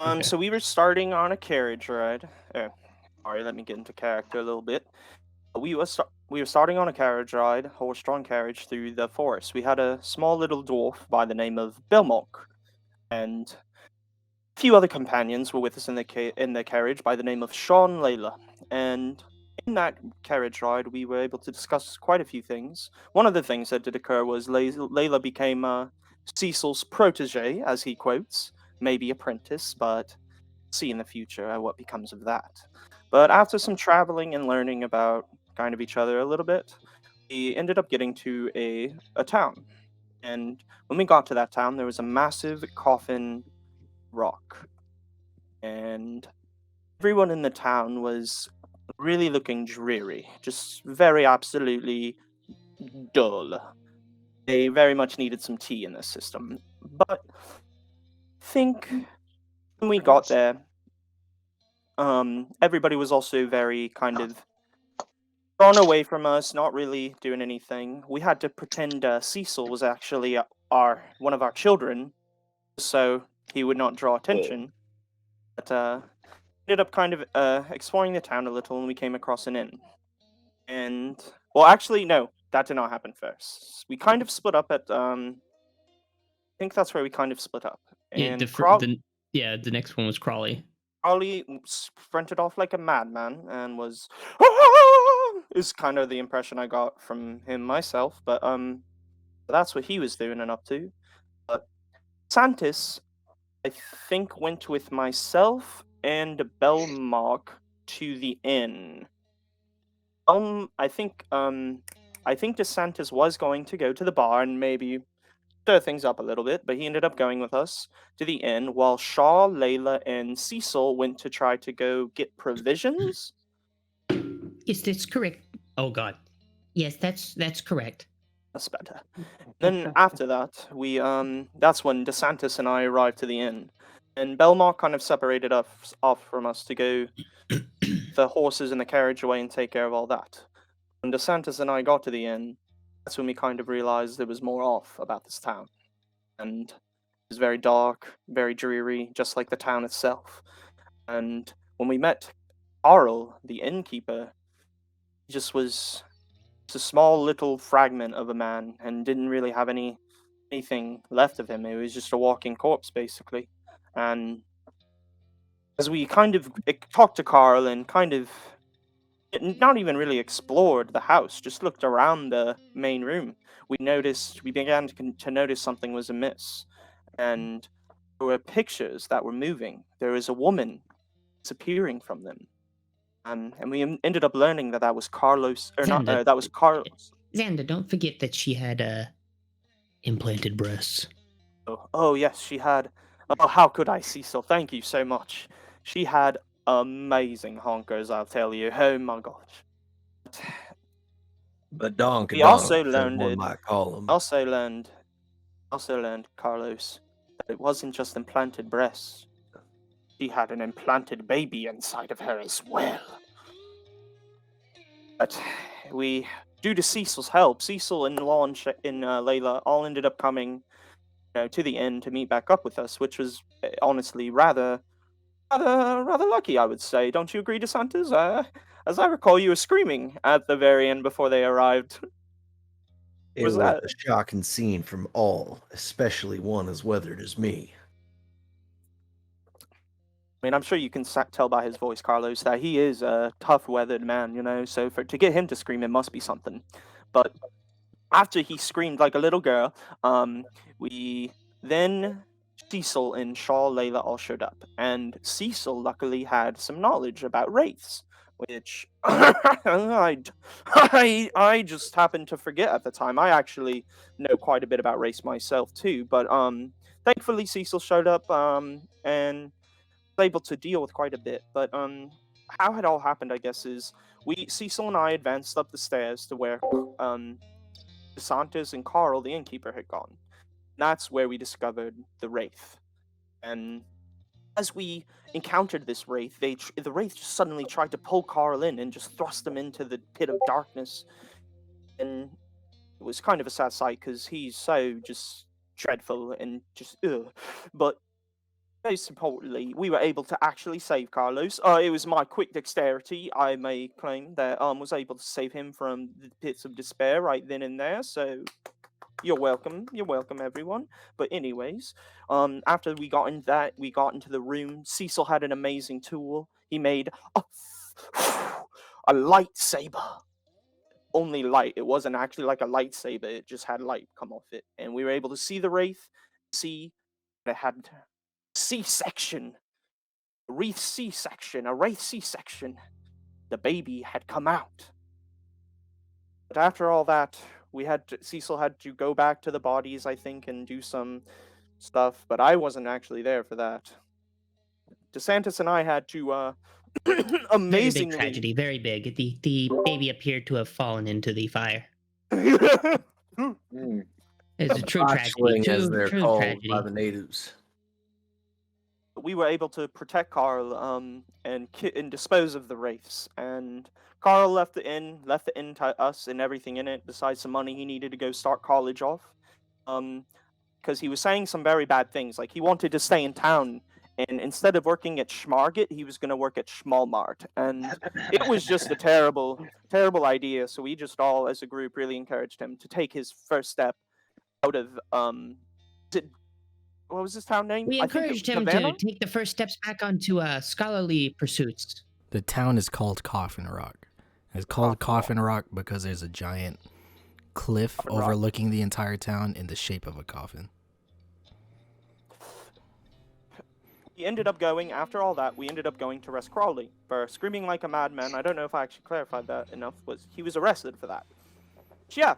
Okay. So we were starting on a carriage ride. Sorry, let me get into character a little bit. We were starting on a carriage ride, horse-drawn carriage through the forest. We had a small little dwarf by the name of Belmok, and a few other companions were with us in the carriage by the name of Sean Layla. And in that carriage ride, we were able to discuss quite a few things. One of the things that did occur was Layla became Cecil's protege, as he quotes, maybe apprentice, but see in the future what becomes of that. But after some traveling and learning about kind of each other a little bit, we ended up getting to a town. And when we got to that town, there was a massive coffin rock. And everyone in the town was really looking dreary, just very absolutely dull. They very much needed some tea in the system. But I think when we got there, everybody was also very kind of drawn away from us, not really doing anything. We had to pretend Cecil was actually our one of our children, so he would not draw attention. But ended up kind of exploring the town a little, and we came across an inn. And well, actually, no, that did not happen first. We kind of split up at I think that's where we kind of split up. Yeah, And Craw the next one was Crawley. Crawley sprinted off like a madman and was is kind of the impression I got from him myself. But that's what he was doing and up to. But Santis, I think, went with myself and Belmog to the inn. Um, I think um, I think DeSantis was going to go to the bar and maybe stir things up a little bit, but he ended up going with us to the inn while Shaw, Layla, and Cecil went to try to go get provisions. Yes, that's correct. Oh God. Yes, that's correct. That's better. Then after that, we that's when DeSantis and I arrived to the inn. And Belmar kind of separated us off from us to go the horses and the carriage away and take care of all that. When DeSantis and I got to the inn, that's when we kind of realized there was more off about this town. And it was very dark, very dreary, just like the town itself. And when we met Carl, the innkeeper, he just was just a small little fragment of a man and didn't really have anything left of him. It was just a walking corpse, basically. And as we kind of talked to Carl and kind of not even really explored the house, just looked around the main room, we began to notice something was amiss. And there were pictures that were moving. There was a woman disappearing from them. And we ended up learning that that was Carlos, or not, Xander, that was Carlos. Xander, don't forget that she had implanted breasts. Oh, yes, she had. Oh, how could I, Cecil? Thank you so much. She had amazing honkers, I'll tell you. Oh my gosh. But We also donkadonks, as learned one it. might call them. Also learned. Also learned, Carlos, that it wasn't just implanted breasts. She had an implanted baby inside of her as well. But we, due to Cecil's help, Cecil and Launch and Layla all ended up coming, to the inn to meet back up with us, which was honestly rather lucky, I would say. Don't you agree, DeSantis? As I recall, you were screaming at the very end before they arrived. It Was was that? a shocking scene from all, especially one as weathered as me. I mean, I'm sure you can tell by his voice, Carlos, that he is a tough-weathered man. So for to get him to scream, it must be something. But after he screamed like a little girl, we then Cecil and Shaw Layla all showed up, and Cecil luckily had some knowledge about wraiths, which I just happened to forget at the time. I actually know quite a bit about wraiths myself too, but thankfully Cecil showed up and was able to deal with quite a bit. But how it all happened, I guess, is we Cecil and I advanced up the stairs to where DeSantis and Carl, the innkeeper, had gone. That's where we discovered the Wraith. And as we encountered this Wraith, the Wraith just suddenly tried to pull Carl in and just thrust him into the pit of darkness. And it was kind of a sad sight because he's so just dreadful and just ugh. But most importantly, we were able to actually save Carlos. It was my quick dexterity, I may claim, that was able to save him from the pits of despair right then and there. So you're welcome. You're welcome, everyone. But anyways, after we got into that, we got into the room. Cecil had an amazing tool. He made a lightsaber. Only light. It wasn't actually like a lightsaber. It just had light come off it, and we were able to see the wraith. See, it had C-section, a wraith C-section, a wraith C-section. The baby had come out. But after all that, Cecil had to go back to the bodies, I think, and do some stuff. But I wasn't actually there for that. DeSantis and I had to amazingly Very big tragedy, very big. The baby appeared to have fallen into the fire. Mm. It's a true Botchling, tragedy. as True, they're true called tragedy. by the natives. We were able to protect Carl and dispose of the wraiths. And Carl left the inn to us and everything in it, besides some money he needed to go start college off. Because he was saying some very bad things. Like, he wanted to stay in town, and instead of working at Schmarget, he was going to work at Schmalmart. And it was just a terrible, terrible idea. So we just all, as a group, really encouraged him to take his first step out of, what was his town name? We I think encouraged him Havana? to take the first steps back onto scholarly pursuits. The town is called Coffin Rock. It's called Coffin Rock because there's a giant cliff Coffin Rock. overlooking the entire town in the shape of a coffin. After all that, we ended up going to arrest Crawley for screaming like a madman. I don't know if I actually clarified that enough. He was arrested for that. Yeah,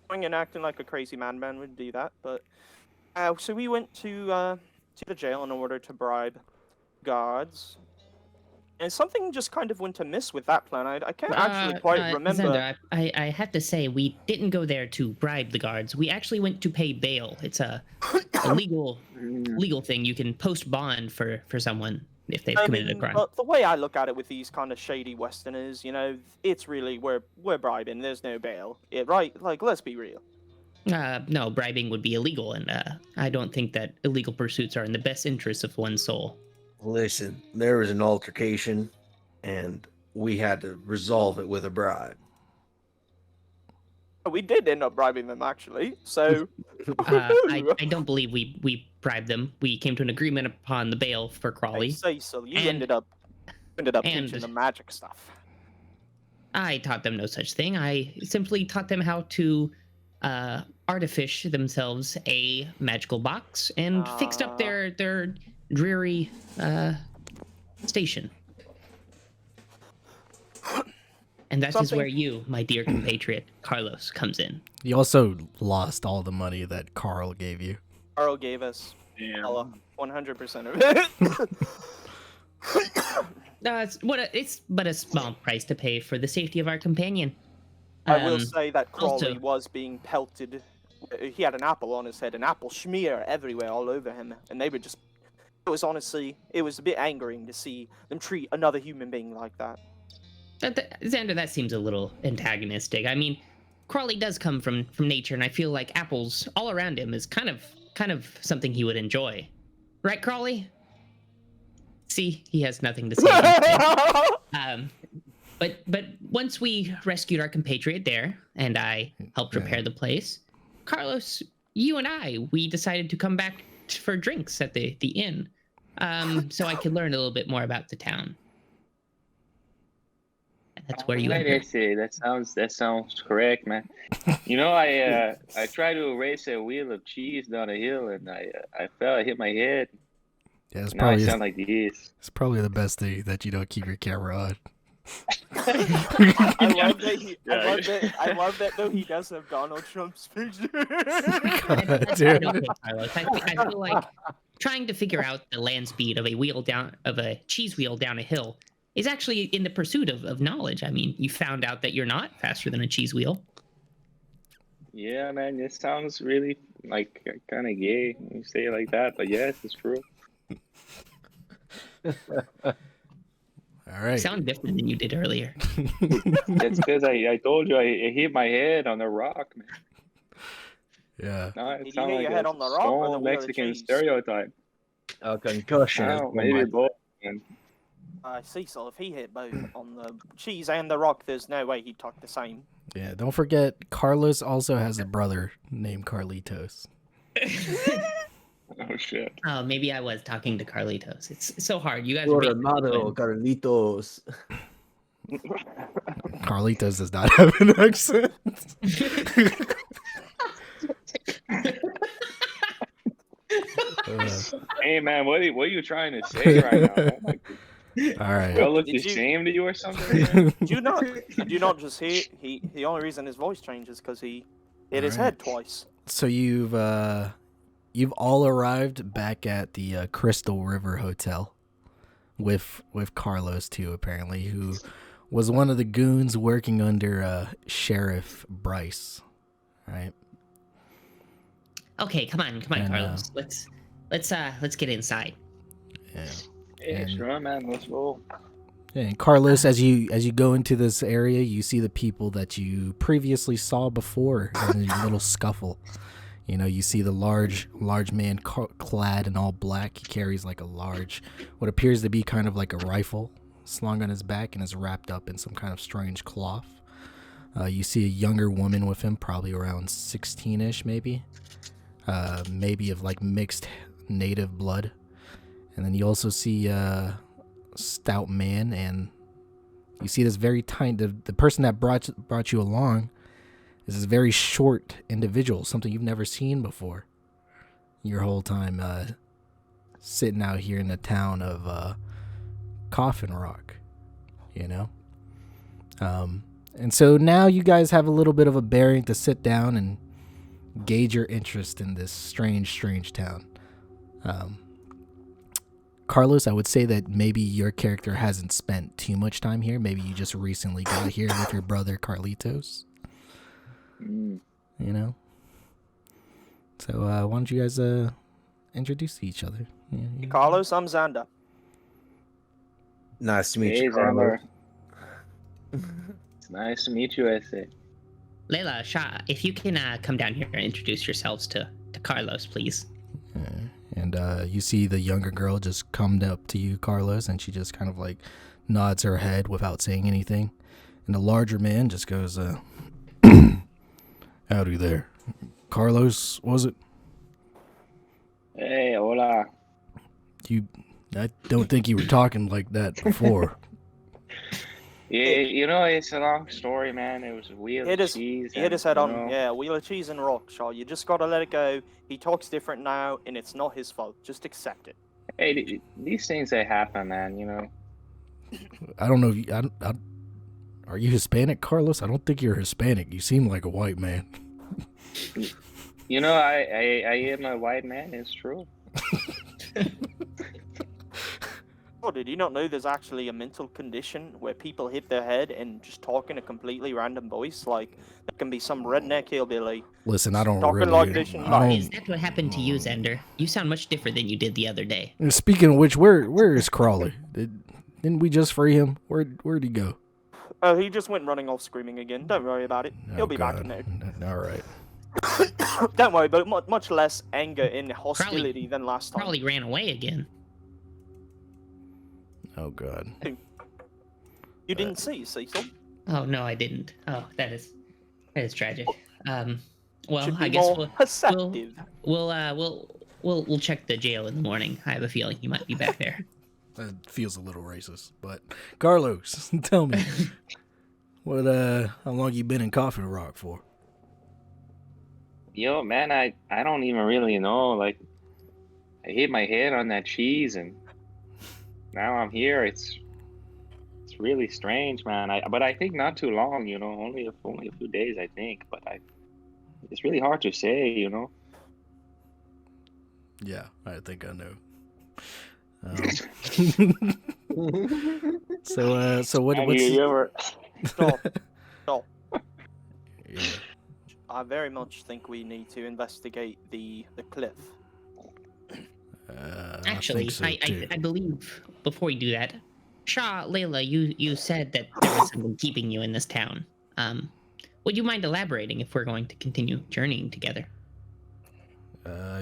going and acting like a crazy madman would do that. But so we went to the jail in order to bribe guards. And something just kind of went amiss with that plan. I can't actually quite remember. Xander, I have to say, we didn't go there to bribe the guards. We actually went to pay bail. It's a legal thing. You can post bond for someone if they've committed a crime. The way I look at it with these kind of shady Westerners, it's really we're bribing. There's no bail, right? Like, let's be real. No, bribing would be illegal, and I don't think that illegal pursuits are in the best interest of one's soul. Listen, there was an altercation, and we had to resolve it with a bribe. We did end up bribing them, actually. So I don't believe we bribed them. We came to an agreement upon the bail for Crawley. I say so. You And- ended up and- teaching them magic stuff. I taught them no such thing. I simply taught them how to artifice themselves a magical box and fixed up their dreary station. And that is Something- where you, my dear compatriot Carlos, comes in. You also lost all the money that Carl gave you. Carl gave us Damn. 100% of it. It's but a small price to pay for the safety of our companion. I will say that Crawley also- was being pelted. He had an apple on his head, an apple smear everywhere, all over him, and they were just. It was a bit angering to see them treat another human being like that. Xander, that seems a little antagonistic. I mean, Crawley does come from nature, and I feel like apples all around him is kind of something he would enjoy, right, Crawley? See, he has nothing to say. But once we rescued our compatriot there, and I helped prepare the place, Carlos, you and we decided to come back for drinks at the inn, so I could learn a little bit more about the town. And that's where you enter. That sounds correct, man. I tried to race a wheel of cheese down a hill, and I fell. I hit my head. Yeah, it's Now I sound like this. it's probably the best thing that you don't keep your camera on. I love that though he does have Donald Trump's picture. That's Dude. okay, Carlos. I feel like trying to figure out the land speed of a cheese wheel down a hill is actually in the pursuit of knowledge. I mean, you found out that you're not faster than a cheese wheel. Yeah, man, this sounds really like kind of gay when you say it like that, but yes, it's true. All right. You sound different than you did earlier. That's because I told you I hit my head on a rock, man. Yeah. No, Did it you sounds hit like your head a on the rock or the strong wheel of Mexican cheese? stereotype. A concussion. is Oh, one maybe of both. Man. Cecil, if he hit both on the cheese and the rock, there's no way he'd talk the same. Yeah, don't forget, Carlos also has a brother named Carlitos. Oh shit. Oh, maybe I was talking to Carlitos. It's so hard. You guys my are making me hermano, win. Carlitos. Carlitos does not have an accent. Hey man, what are you trying to say right now? Man? Like, All right. do I look Did you- ashamed of you or something? Man? Did you not just hear? The only reason his voice changes because he hit his head twice. So you've all arrived back at the Crystal River Hotel with Carlos too, apparently, who was one of the goons working under Sheriff Bryce. Right? Okay, come on, And, Carlos. Let's get inside. Yeah. Hey, And- sure, man. Let's roll. Yeah, and Carlos, as you go into this area, you see the people that you previously saw before in a little scuffle. You know, you see the large man clad in all black. He carries like a large, what appears to be kind of like a rifle slung on his back and is wrapped up in some kind of strange cloth. You see a younger woman with him, probably around 16-ish maybe. Maybe of like mixed native blood. And then you also see a stout man, and you see this very tiny, the person that brought you along is this very short individual, something you've never seen before your whole time sitting out here in the town of Coffin Rock, you know? And so now you guys have a little bit of a bearing to sit down and gauge your interest in this strange town. Carlos, I would say that maybe your character hasn't spent too much time here. Maybe you just recently got here with your brother Carlitos. Mm. You know? So why don't you guys introduce each other? Yeah. Carlos, I'm Xander. Nice to meet Hey, you, Carlos. It's nice to meet you, I say. Layla, Shah, if you can come down here and introduce yourselves to Carlos, please. And you see the younger girl just come up to you, Carlos, and she just kind of like nods her head without saying anything. And the larger man just goes, howdy there. Carlos, was it? Hey, hola. I don't think you were talking like that before. Yeah, you know, it's a long story, man. It was a wheel Hit of his- cheese. He hit his head you on, know, yeah, wheel of cheese and rock, Shaw. You just gotta let it go. He talks different now, and it's not his fault. Just accept it. Hey, these things they happen, man. You know. I don't know if you, are you Hispanic, Carlos? I don't think you're Hispanic. You seem like a white man. You know, I am a white man. It's true. Oh, did you not know there's actually a mental condition where people hit their head and just talk in a completely random voice? Like, there can be some redneck hillbilly. Listen, I don't Talking really. like this and I Is don't, that what happened to you, Xander? You sound much different than you did the other day. speaking of which, where is Crawley? Didn't we just free him? Where'd he go? Oh, he just went running off screaming again. Don't worry about it. He'll Oh, be back in there. All right. Don't worry, but much less anger and hostility than last time. Probably ran away again. Oh God. You didn't see, Cecil. Oh no, I didn't. Oh, that is tragic. Well, Should be I guess more perceptive. we'll check the jail in the morning. I have a feeling he might be back there. That feels a little racist, but Carlos, tell me, how long you been in Coffin Rock for? Yo, man, I don't even really know. Like, I hit my head on that cheese, and now I'm here. It's really strange, man. But I think not too long. You know, only a few days, I think. But it's really hard to say. You know. Yeah, I think I know. So what? Have What's you ever? Stop. Stop. yeah. I very much think we need to investigate the cliff. Actually, I think so, too. I believe before we do that, Shaw, Layla, you said that there was something keeping you in this town. Would you mind elaborating if we're going to continue journeying together?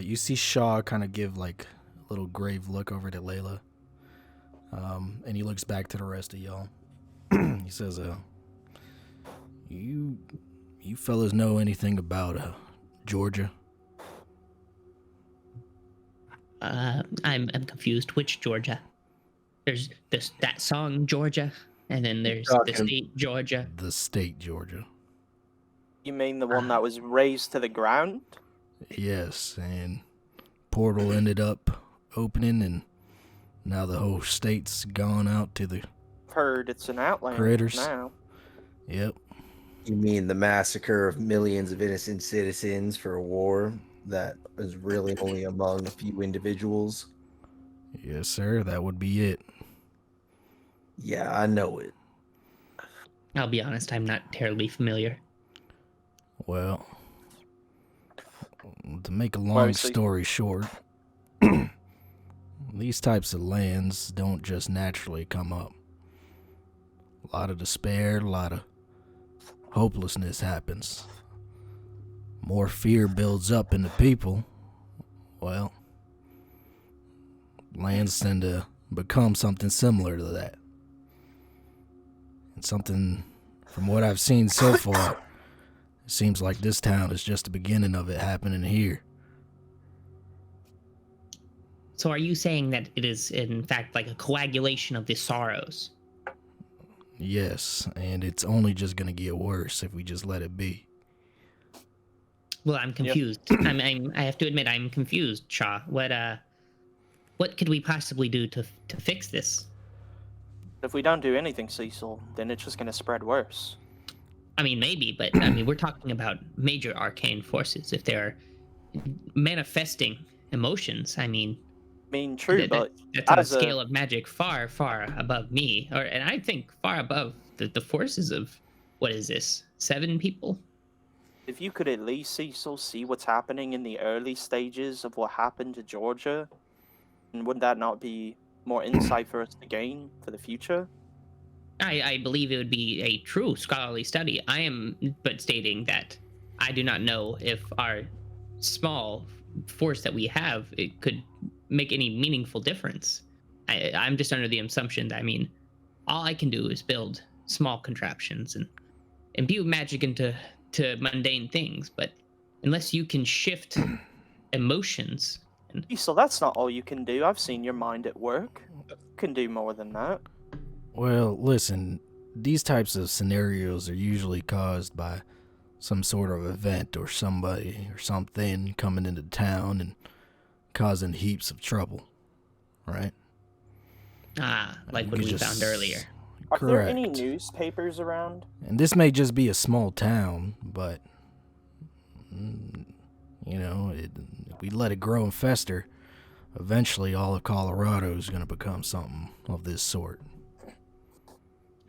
You see Shaw kind of give like little grave look over to Layla. And he looks back to the rest of y'all. He says, you fellas know anything about Georgia? I'm confused. Which Georgia? There's that song Georgia, and then there's the state Georgia. The state Georgia. You mean the one that was raised to the ground? Yes, and portal ended up opening, and now the whole state's gone out to the Heard it's an outland critters. now. Yep. You mean the massacre of millions of innocent citizens for a war that is really only among a few individuals? Yes, sir. That would be it. Yeah, I know it. I'll be honest, I'm not terribly familiar. Well, to make a long story short, these types of lands don't just naturally come up. A lot of despair, a lot of hopelessness happens. More fear builds up in the people. Well, lands tend to become something similar to that. And something, from what I've seen so far, it seems like this town is just the beginning of it happening here. So are you saying that it is, in fact, like a coagulation of the sorrows? Yes, and it's only just gonna get worse if we just let it be. Well, I'm confused. I have to admit, I'm confused, Shaw. What could we possibly do to fix this? If we don't do anything, Cecil, then it's just going to spread worse. I mean, maybe, but I mean, we're talking about major arcane forces. If they're manifesting emotions, I mean, True, but that's on a scale of magic far, far above me, and I think far above the forces of, what is this, 7 people? If you could at least, Cecil, see what's happening in the early stages of what happened to Georgia, and would that not be more insight for us to gain for the future? I believe it would be a true scholarly study. I am but stating that I do not know if our small force that we have, it could make any meaningful difference. I'm just under the assumption that, I mean, all I can do is build small contraptions and imbue magic into mundane things, but unless you can shift emotions... So that's not all you can do. I've seen your mind at work. You can do more than that. Well, listen, these types of scenarios are usually caused by some sort of event or somebody or something coming into town and causing heaps of trouble, right? Like what we found earlier. Are Correct. there any newspapers around? And this may just be a small town, but, you know, if we let it grow and fester, eventually all of Colorado is going to become something of this sort.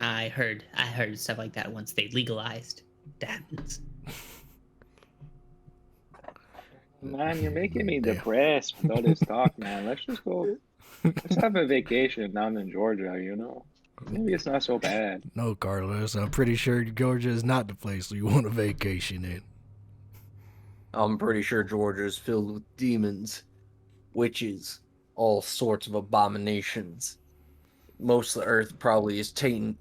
I heard stuff like that once they legalized. That happens. Man, you're making me depressed with all this talk, man. Let's just go. Let's have a vacation down in Georgia, you know? Maybe it's not so bad. No, Carlos, I'm pretty sure Georgia is not the place you want a vacation in. I'm pretty sure Georgia is filled with demons, witches, all sorts of abominations. Most of the earth probably is tainted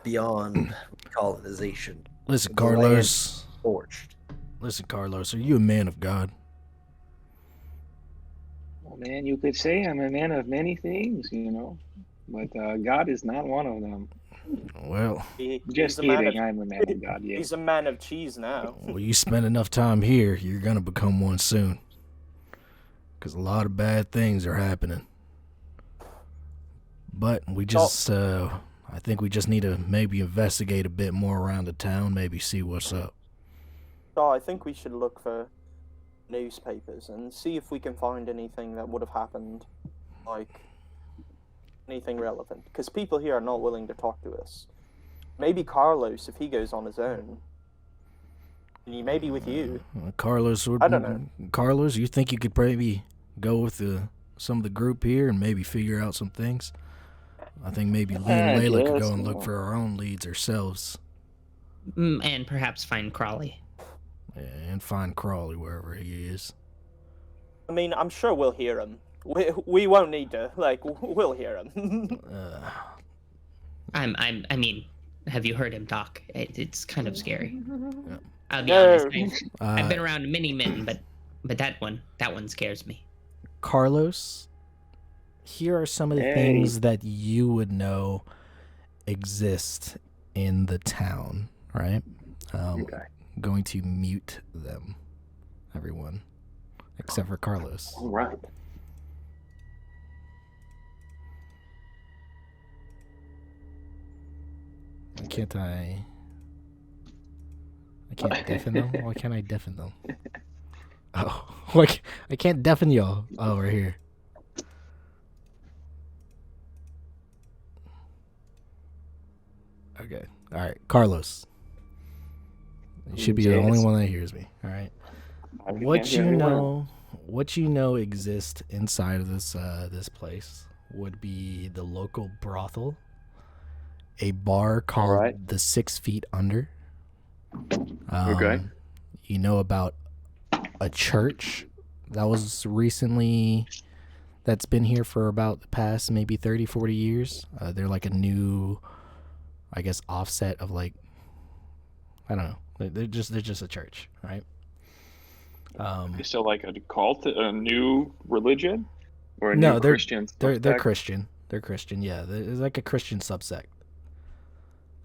beyond colonization. Listen, The land Carlos. Scorched. Listen, Carlos, are you a man of God? Well, man, you could say I'm a man of many things, you know? But God is not one of them. Well, Just kidding, I'm a man of God, yeah. He's a man of cheese now. well, you spend enough time here, you're going to become one soon. Because a lot of bad things are happening. But we just, I think we just need to maybe investigate a bit more around the town, maybe see what's up. So I think we should look for newspapers and see if we can find anything that would have happened, like anything relevant. Because people here are not willing to talk to us. Maybe Carlos, if he goes on his own, and he may be with you. Carlos, I don't know. Carlos, you think you could maybe go with some of the group here and maybe figure out some things? I think maybe Lee and Layla could go and look for our own leads ourselves. And perhaps find Crawley. Yeah, and find Crawley wherever he is. I mean, I'm sure we'll hear him. We won't need to. Like, we'll hear him. I mean, have you heard him talk? It's kind of scary. I'll be No. honest. I've been around many men, but that one scares me. Carlos, here are some of the things that you would know exist in the town, right? Okay. Going to mute them, everyone, except for Carlos. All right. Can't I can't deafen them? Why can't I deafen them? Oh, like I can't deafen y'all. Oh, we're here. Okay. All right, Carlos. You should be the only one that hears me. All right. What you know exists inside of this place would be the local brothel, a bar called the 6 Feet Under. Okay. You know about a church that was recently, that's been here for about the past maybe 30, 40 years. They're like a new, I guess, offset of like, I don't know. They're just a church, right? So like a cult, a new religion, or a No, new they're Christian? they're subsect? Christian. They're Christian. Yeah, it's like a Christian subsect.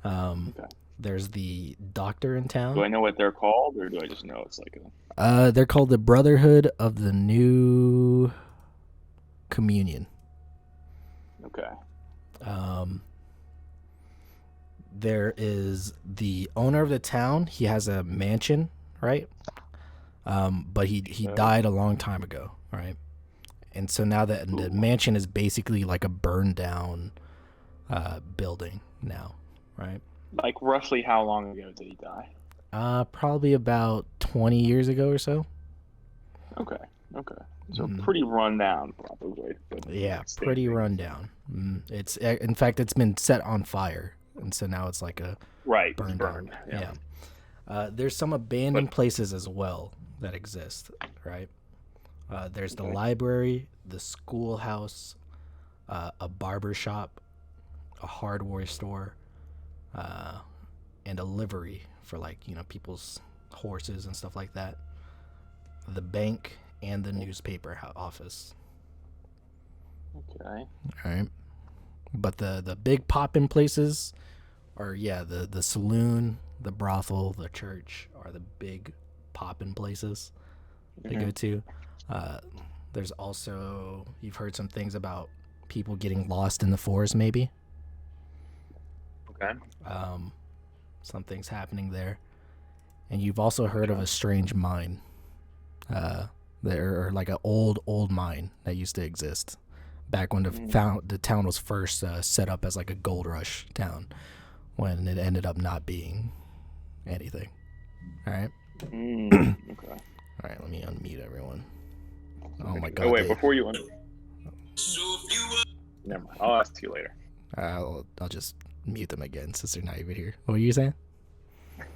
Okay. There's the doctor in town. Do I know what they're called, or do I just know it's like a? They're called the Brotherhood of the New Communion. Okay. There is the owner of the town. He has a mansion, right? But he died a long time ago, right? And so now that the mansion is basically like a burned down building now, right? Like roughly how long ago did he die? Probably about 20 years ago or so. Okay. So pretty run down, probably. But Yeah, like pretty standing. run down. It's in fact it's been set on fire, and so now it's like a burned down. Yeah. There's some abandoned places as well that exist, right? There's the library, the schoolhouse, a barber shop, a hardware store, and a livery for like, people's horses and stuff like that. The bank and the newspaper office. Okay. All right. But the big poppin' places are, the saloon, the brothel, the church are the big poppin' places to go to. There's also, you've heard some things about people getting lost in the forest, maybe. Okay. Some things happening there. And you've also heard of a strange mine. There are like an old mine that used to exist back when the town was first set up as like a gold rush town, when it ended up not being anything. All right. Okay. All right. Let me unmute everyone. Oh my god. Oh wait, before you never mind. I'll ask you later. I'll just mute them again since they're not even here. What were you saying?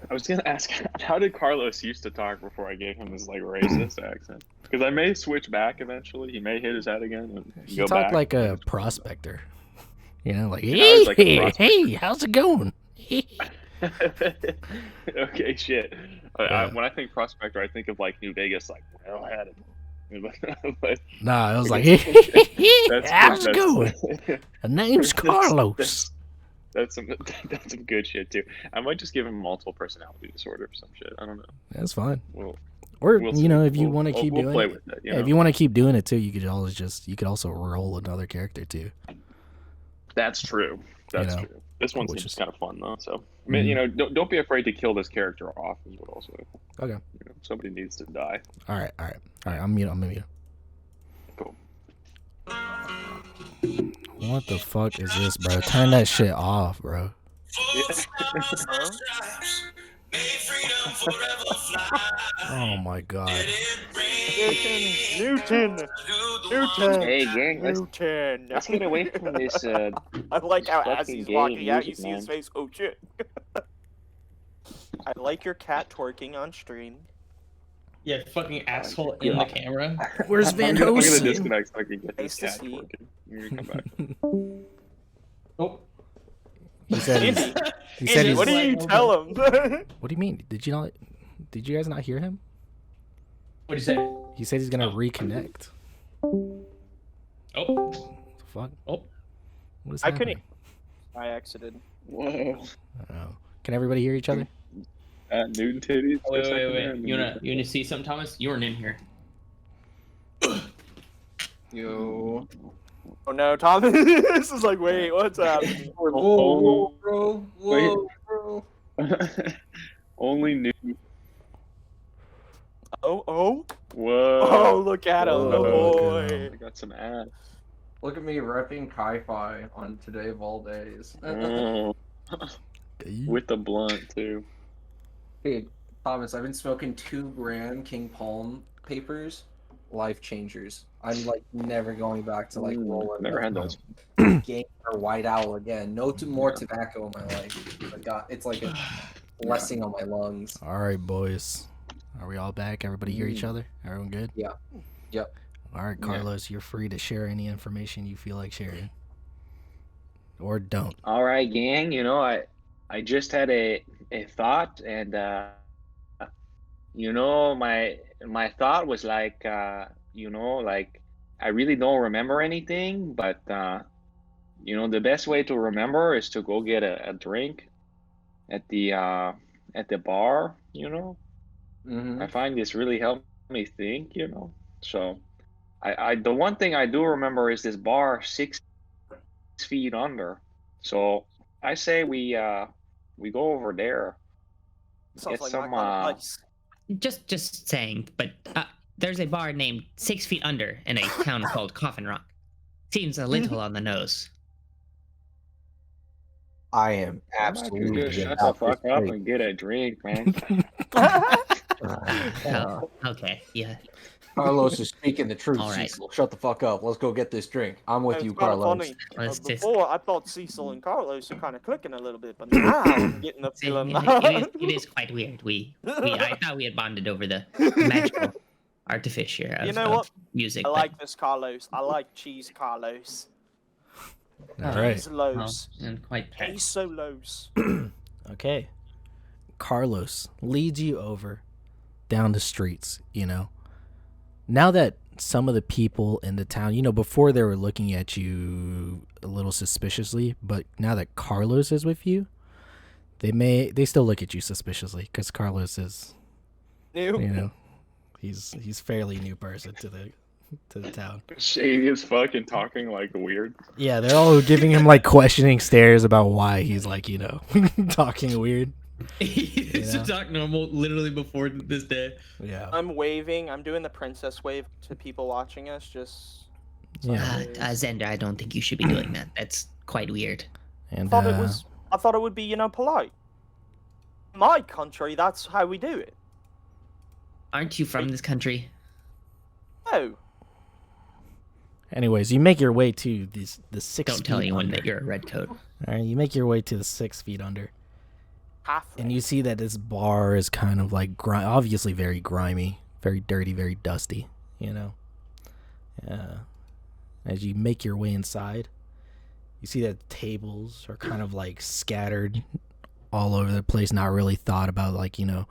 I was gonna ask, how did Carlos used to talk before I gave him his like racist accent? Because I may switch back eventually. He may hit his head again and He go talked back. like a prospector. Like, Yeah, I was like a hey, prospector. how's it going? Okay, shit. When I think prospector, I think of like New Vegas, like well had it. But Nah, I was like, that's how's it good. going? The name's Carlos. That's some good shit too. I might just give him multiple personality disorder or some shit. I don't know. That's fine. We'll Or see. if you want to keep we'll doing play it, with it. if you want to keep doing it too, you could also roll another character too. That's true. That's know, true. This one which seems is- kind of fun though. So I mean, don't be afraid to kill this character off. Is what also. Okay. Somebody needs to die. All right. I'm mute. Cool. What the fuck is this, bro? Turn that shit off, bro. Oh my god. Newton. Hey gang, Newton. let's get away from this. I like how as fucking he's gay walking out, you music, see his man. face. Oh shit. I like your cat twerking on stream. Yeah, fucking asshole in the camera. Where's Van I'm gonna Hoosen? disconnect so I can get Nice this to cat see. working. You're gonna come back. Oh, He said he's, Andy, he said Andy, he's, what do you tell him? what do you mean? Did you guys not hear him? what do you say? He said he's gonna reconnect. Oh, The fuck? oh. What is I happening? couldn't. I exited. Whoa. Oh. Can everybody hear each other? Nude titties. Oh, wait, just like wait, that. wait. You wanna see something, Thomas? You weren't in here. Yo. Oh no, Thomas is like, wait, what's happening? Oh, bro. Wait. Bro. Only nude. Oh, Whoa. look at him, Whoa, oh look at boy. him. I got some ass. Look at me repping Ki-Fi on today of all days. Oh, with the blunt too. Hey, Thomas, I've been smoking 2 gram King Palm papers. Life changers. I'm like never going back to like rolling. Never had those. Game or White Owl again. No more tobacco in my life. It's like a blessing on my lungs. All right, boys. Are we all back? Everybody hear each other? Everyone good? Yeah. Yep. All right, Carlos, you're free to share any information you feel like sharing. Or don't. All right, gang. You know, I just had a thought, and you know, my thought was like, you know, like I really don't remember anything, but you know, the best way to remember is to go get a drink at the bar. You know, Mm-hmm. I find this really helped me think. You know, so I the one thing I do remember is this bar 6 feet under. So I say we go over there. Sounds Get like some my kind of place. Just saying, but there's a bar named 6 Feet Under in a town called Coffin Rock. Seems a little on the nose. I am Why not you absolutely just shut about the fuck this up drink. and get a drink, man. Oh, okay, yeah. Carlos is speaking the truth, All right. Cecil. Shut the fuck up. Let's go get this drink. I'm with It's you, kinda Carlos. funny. Let's just- Before, I thought Cecil and Carlos were kind of clicking a little bit, but now I'm getting the feeling. It is quite weird. I thought we had bonded over the magical artificer of, You know what? music. I but- like this Carlos. I like cheese Carlos. All right. He's lows. and quite He's so lows. Okay. Carlos leads you over down the streets, you know. Now that some of the people in the town, you know, before they were looking at you a little suspiciously, but now that Carlos is with you, they still look at you suspiciously because Carlos is, New. you know, he's fairly new person to the town. Shady as fuck and talking like weird. Yeah, they're all giving him like questioning stares about why he's like, you know, talking weird. He used Yeah. to talk normal literally before this day. Yeah. I'm waving. I'm doing the princess wave to people watching us. Just. Yeah. Zender, I don't think you should be doing that. That's quite weird. And I thought it would be, you know, polite. In my country, that's how we do it. Aren't you from this country? Oh, anyways, you make your way to the 6 Don't feet tell anyone under. that you're a redcoat. All right, you make your way to the 6 feet under, half. and you see that this bar is kind of like obviously very grimy, very dirty, very dusty. You know, as you make your way inside, you see that tables are kind of like scattered all over the place, not really thought about, like, you know,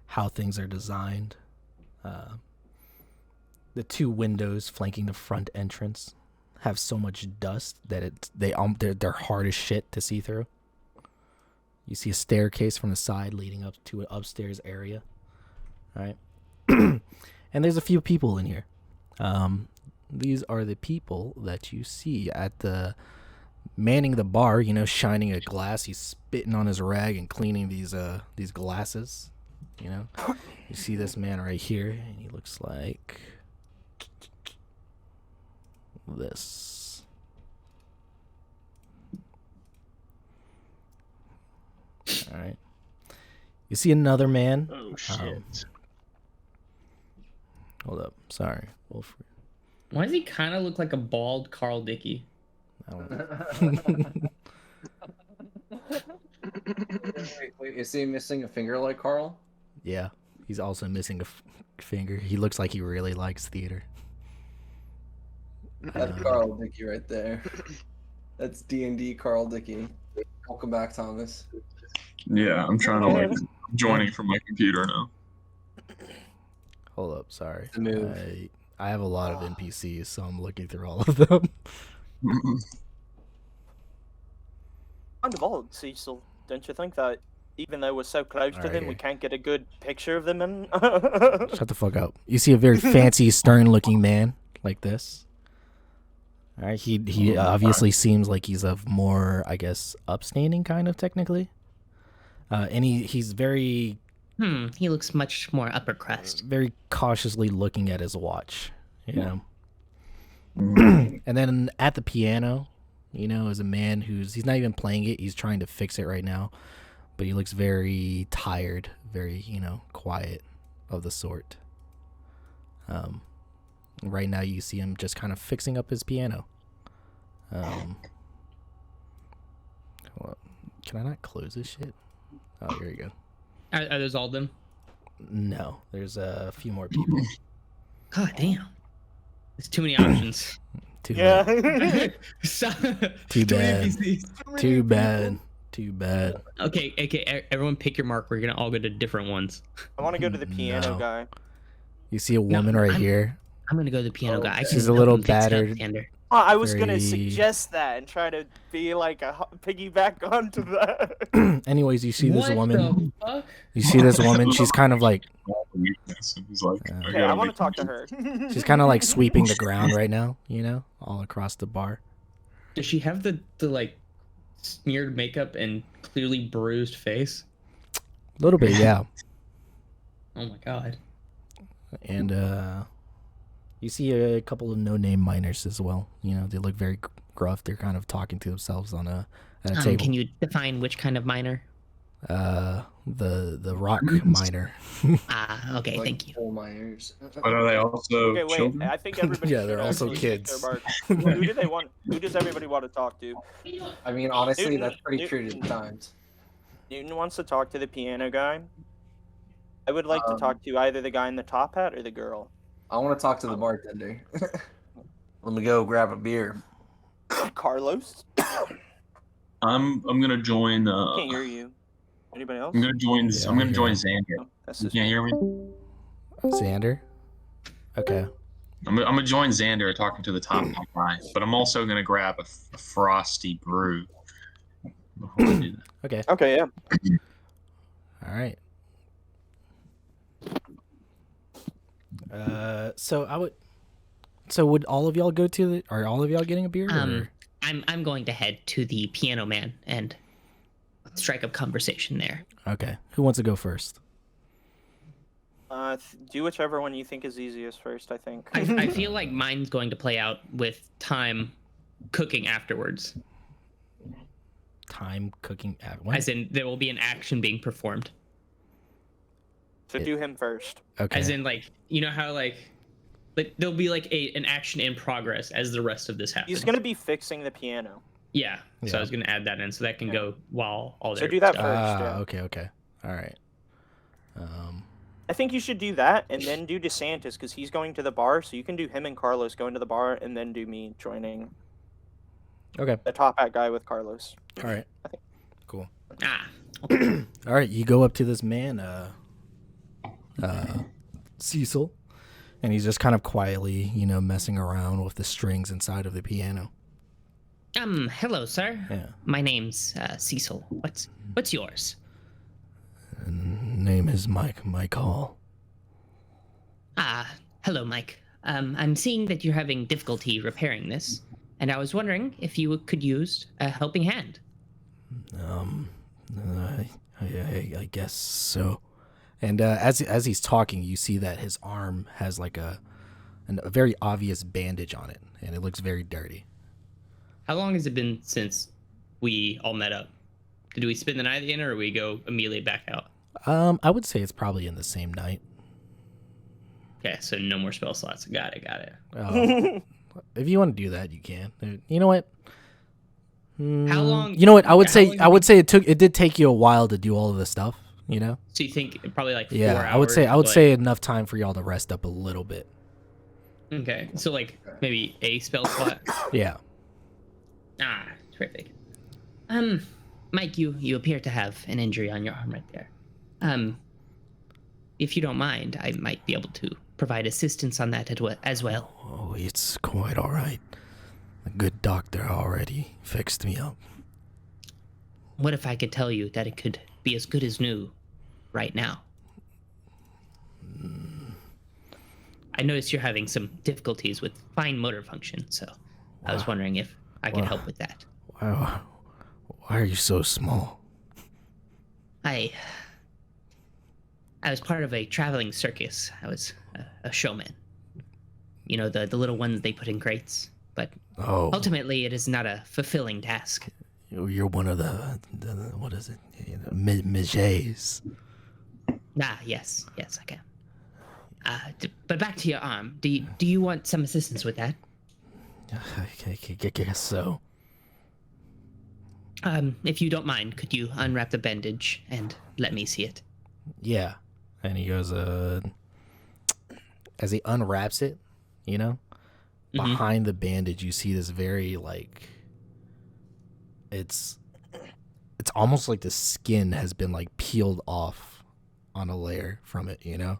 how things are designed. The 2 windows flanking the front entrance have so much dust that they're hard as shit to see through. You see a staircase from the side leading up to an upstairs area. All right. And there's a few people in here. These are the people that you see at the manning the bar, you know, shining a glass. He's spitting on his rag and cleaning these glasses, you know. You see this man right here, and he looks like this. All right. You see another man. Oh shit. Hold up. Sorry. Wolf. Why does he kind of look like a bald Carl Dickey? I don't Wait, is he missing a finger like Carl? Yeah. He's also missing finger. He looks like he really likes theater. That's Carl Dickey right there. That's D&D Carl Dickey. Welcome back, Thomas. Yeah, I'm trying to like joining from my computer now. Hold up, sorry. The move. I have a lot of NPCs, so I'm looking through all of them. Kind of odd, Cecil. Don't you think that even though we're so close to Alright, them, we here. can't get a good picture of them? And Shut the fuck up. You see a very fancy, stern-looking man like this. All right, he obviously seems like he's of more, I guess, upstanding kind of technically. And he's very He looks much more upper crust. very cautiously looking at his watch, you know. And then at the piano, you know, is a man he's not even playing it, he's trying to fix it right now, but he looks very tired, very, you know, quiet of the sort. Right now you see him just kind of fixing up his piano. Hold on. Can I not close this shit? Oh, here you go. Are those all of them? No, there's a few more people. God damn. There's too many options. Too bad. So- Too too many bad. NPCs. Too bad. Too bad. Okay, everyone pick your mark. We're gonna all go to different ones. I want to go to the piano No. guy. You see a woman right here. I'm gonna go to the piano guy. I She's can a little help him fix it up, battered. Xander. Oh, I was gonna Very- suggest that and try to be like a piggyback onto that. Anyways, you see this What woman. the fuck? You see this woman. She's kind of like Weakness, and he's like, Yeah. Okay, I want to talk to her. she's kind of like sweeping the ground right now. You know, all across the bar. Does she have the like smeared makeup and clearly bruised face? A little bit, yeah. Oh my god. And you see a couple of no-name miners as well. You know, they look very gruff. They're kind of talking to themselves at a table. Can you define which kind of miner? The rock miner. Ah, okay, Like thank you. coal miners. but are they also Okay, wait. children? I think everybody. Yeah, should they're also actually pick kids. their mark. Who do they want? Who does everybody want to talk to? I mean, honestly, Newton- that's pretty Newton- true to the times. Newton wants to talk to the piano guy. I would like to talk to either the guy in the top hat or the girl. I want to talk to the bartender. Let me go grab a beer. Carlos. I'm gonna join. Can't hear you. Anybody else? I'm gonna join. Yeah, I'm gonna okay. join Xander. No, that's You just can't hear me. Xander. Okay. I'm gonna join Xander talking to the top guy, but I'm also gonna grab a frosty brew before I do that. Okay. Okay, yeah. All right. So would all of y'all go to the? Are all of y'all getting a beer? or- I'm going to head to the piano man and strike up conversation there. Okay. Who wants to go first? Do whichever one you think is easiest first. I think. I feel like mine's going to play out with time cooking afterwards. Time cooking at what? As in, there will be an action being performed. So do him first. Okay. As in, like, you know how, like there'll be, like, an action in progress as the rest of this happens. He's gonna be fixing the piano. Yeah, so Yeah. I was going to add that in so that can go while all So their do that stuff- first. Yeah. Okay. Okay. All right. I think you should do that and then do DeSantis because he's going to the bar. So you can do him and Carlos going to the bar and then do me joining Okay. the top hat guy with Carlos. All right. Cool. Ah, All right. You go up to this man, Cecil, and he's just kind of quietly, you know, messing around with the strings inside of the piano. hello, sir. Yeah. My name's Cecil. What's yours? Name is Mike Hall. Ah, hello, Mike. I'm seeing that you're having difficulty repairing this, and I was wondering if you could use a helping hand. I guess so. And as he's talking, you see that his arm has like a very obvious bandage on it, and it looks very dirty. How long has it been since we all met up? Did we spend the night at the inn, or we go immediately back out? I would say it's probably in the same night. Okay, so no more spell slots. Got it. If you want to do that, you can. You know what? How long? You know what? I would how say long it did take you a while to do all of this stuff. You know? So you think probably like 4 Yeah, hours? I would like- say enough time for y'all to rest up a little bit. Okay, so like maybe a spell slot. Yeah. Ah, terrific. Mike, you appear to have an injury on your arm right there. If you don't mind, I might be able to provide assistance on that as well. Oh, it's quite all right. A good doctor already fixed me up. What if I could tell you that it could be as good as new right now? I noticed you're having some difficulties with fine motor function, so I was wondering if I could help with that. Why are you so small? I was part of a traveling circus. I was a showman. You know, the little ones they put in crates. But Oh, ultimately, it is not a fulfilling task. you're one of the what is it? Mijets. Ah, yes, I can. But back to your arm. Do you want some assistance with that? I guess so. If you don't mind, could you unwrap the bandage and let me see it? Yeah. And he goes, as he unwraps it, you know, behind the bandage, you see this very, like, it's almost like the skin has been, like, peeled off on a layer from it, you know?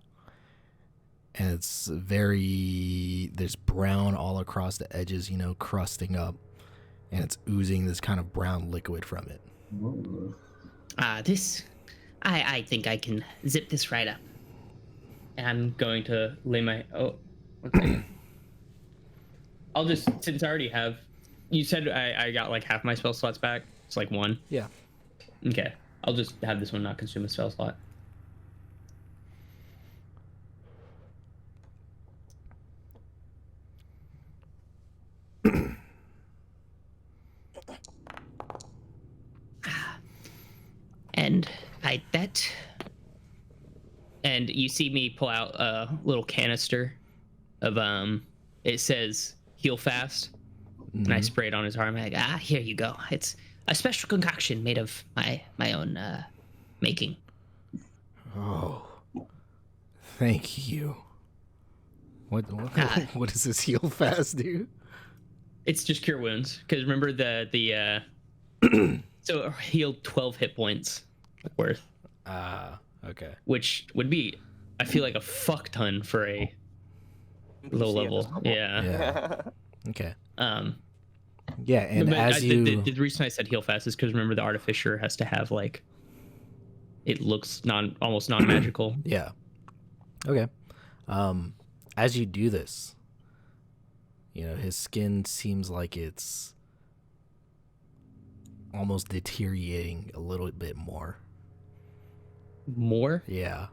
And it's there's brown all across the edges, you know, crusting up. And it's oozing this kind of brown liquid from it. Ooh. I think I can zip this right up. And I'm going to lay my... Oh, one second. I'll just... Since I already have... You said I got like half my spell slots back. It's like 1. Yeah. Okay. I'll just have this one not consume a spell slot. And I that. And you see me pull out a little canister of it says heal fast. And I spray it on his arm. I go, here you go. It's a special concoction made of my own making. Oh, thank you. What what does this heal fast do? It's just cure wounds. Because remember the so it healed 12 hit points worth. Okay. Which would be, I feel like, a fuck ton for a low level. Yeah. Yeah. Okay. Yeah, and But as you the reason I said heal fast is because remember the artificer has to have like, it looks almost non-magical. yeah. Okay. As you do this, you know, his skin seems like it's almost deteriorating a little bit more. More? Yeah.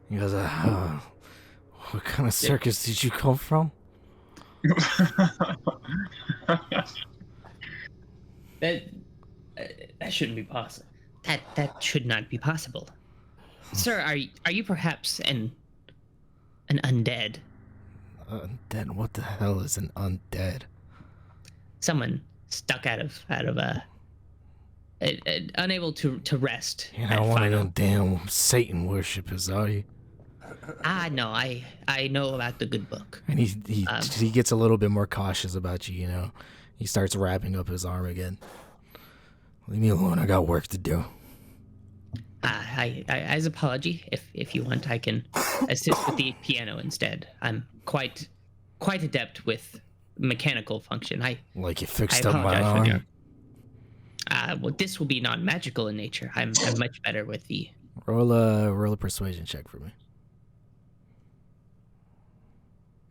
He goes, what kind of circus did you come from? That shouldn't be possible. That should not be possible. Sir, are you perhaps an undead? Undead? What the hell is an undead? Someone stuck out of unable to rest. You're at not one of final. them damn Satan worshippers, are you? No, I know about the good book. And he gets a little bit more cautious about you, you know. He starts wrapping up his arm again. Leave me alone, I got work to do. I as apology, if you want, I can assist with the piano instead. I'm quite adept with mechanical function. Like you fixed I up my apologize for arm. well, this will be non-magical in nature. I'm much better with the. Roll a persuasion check for me.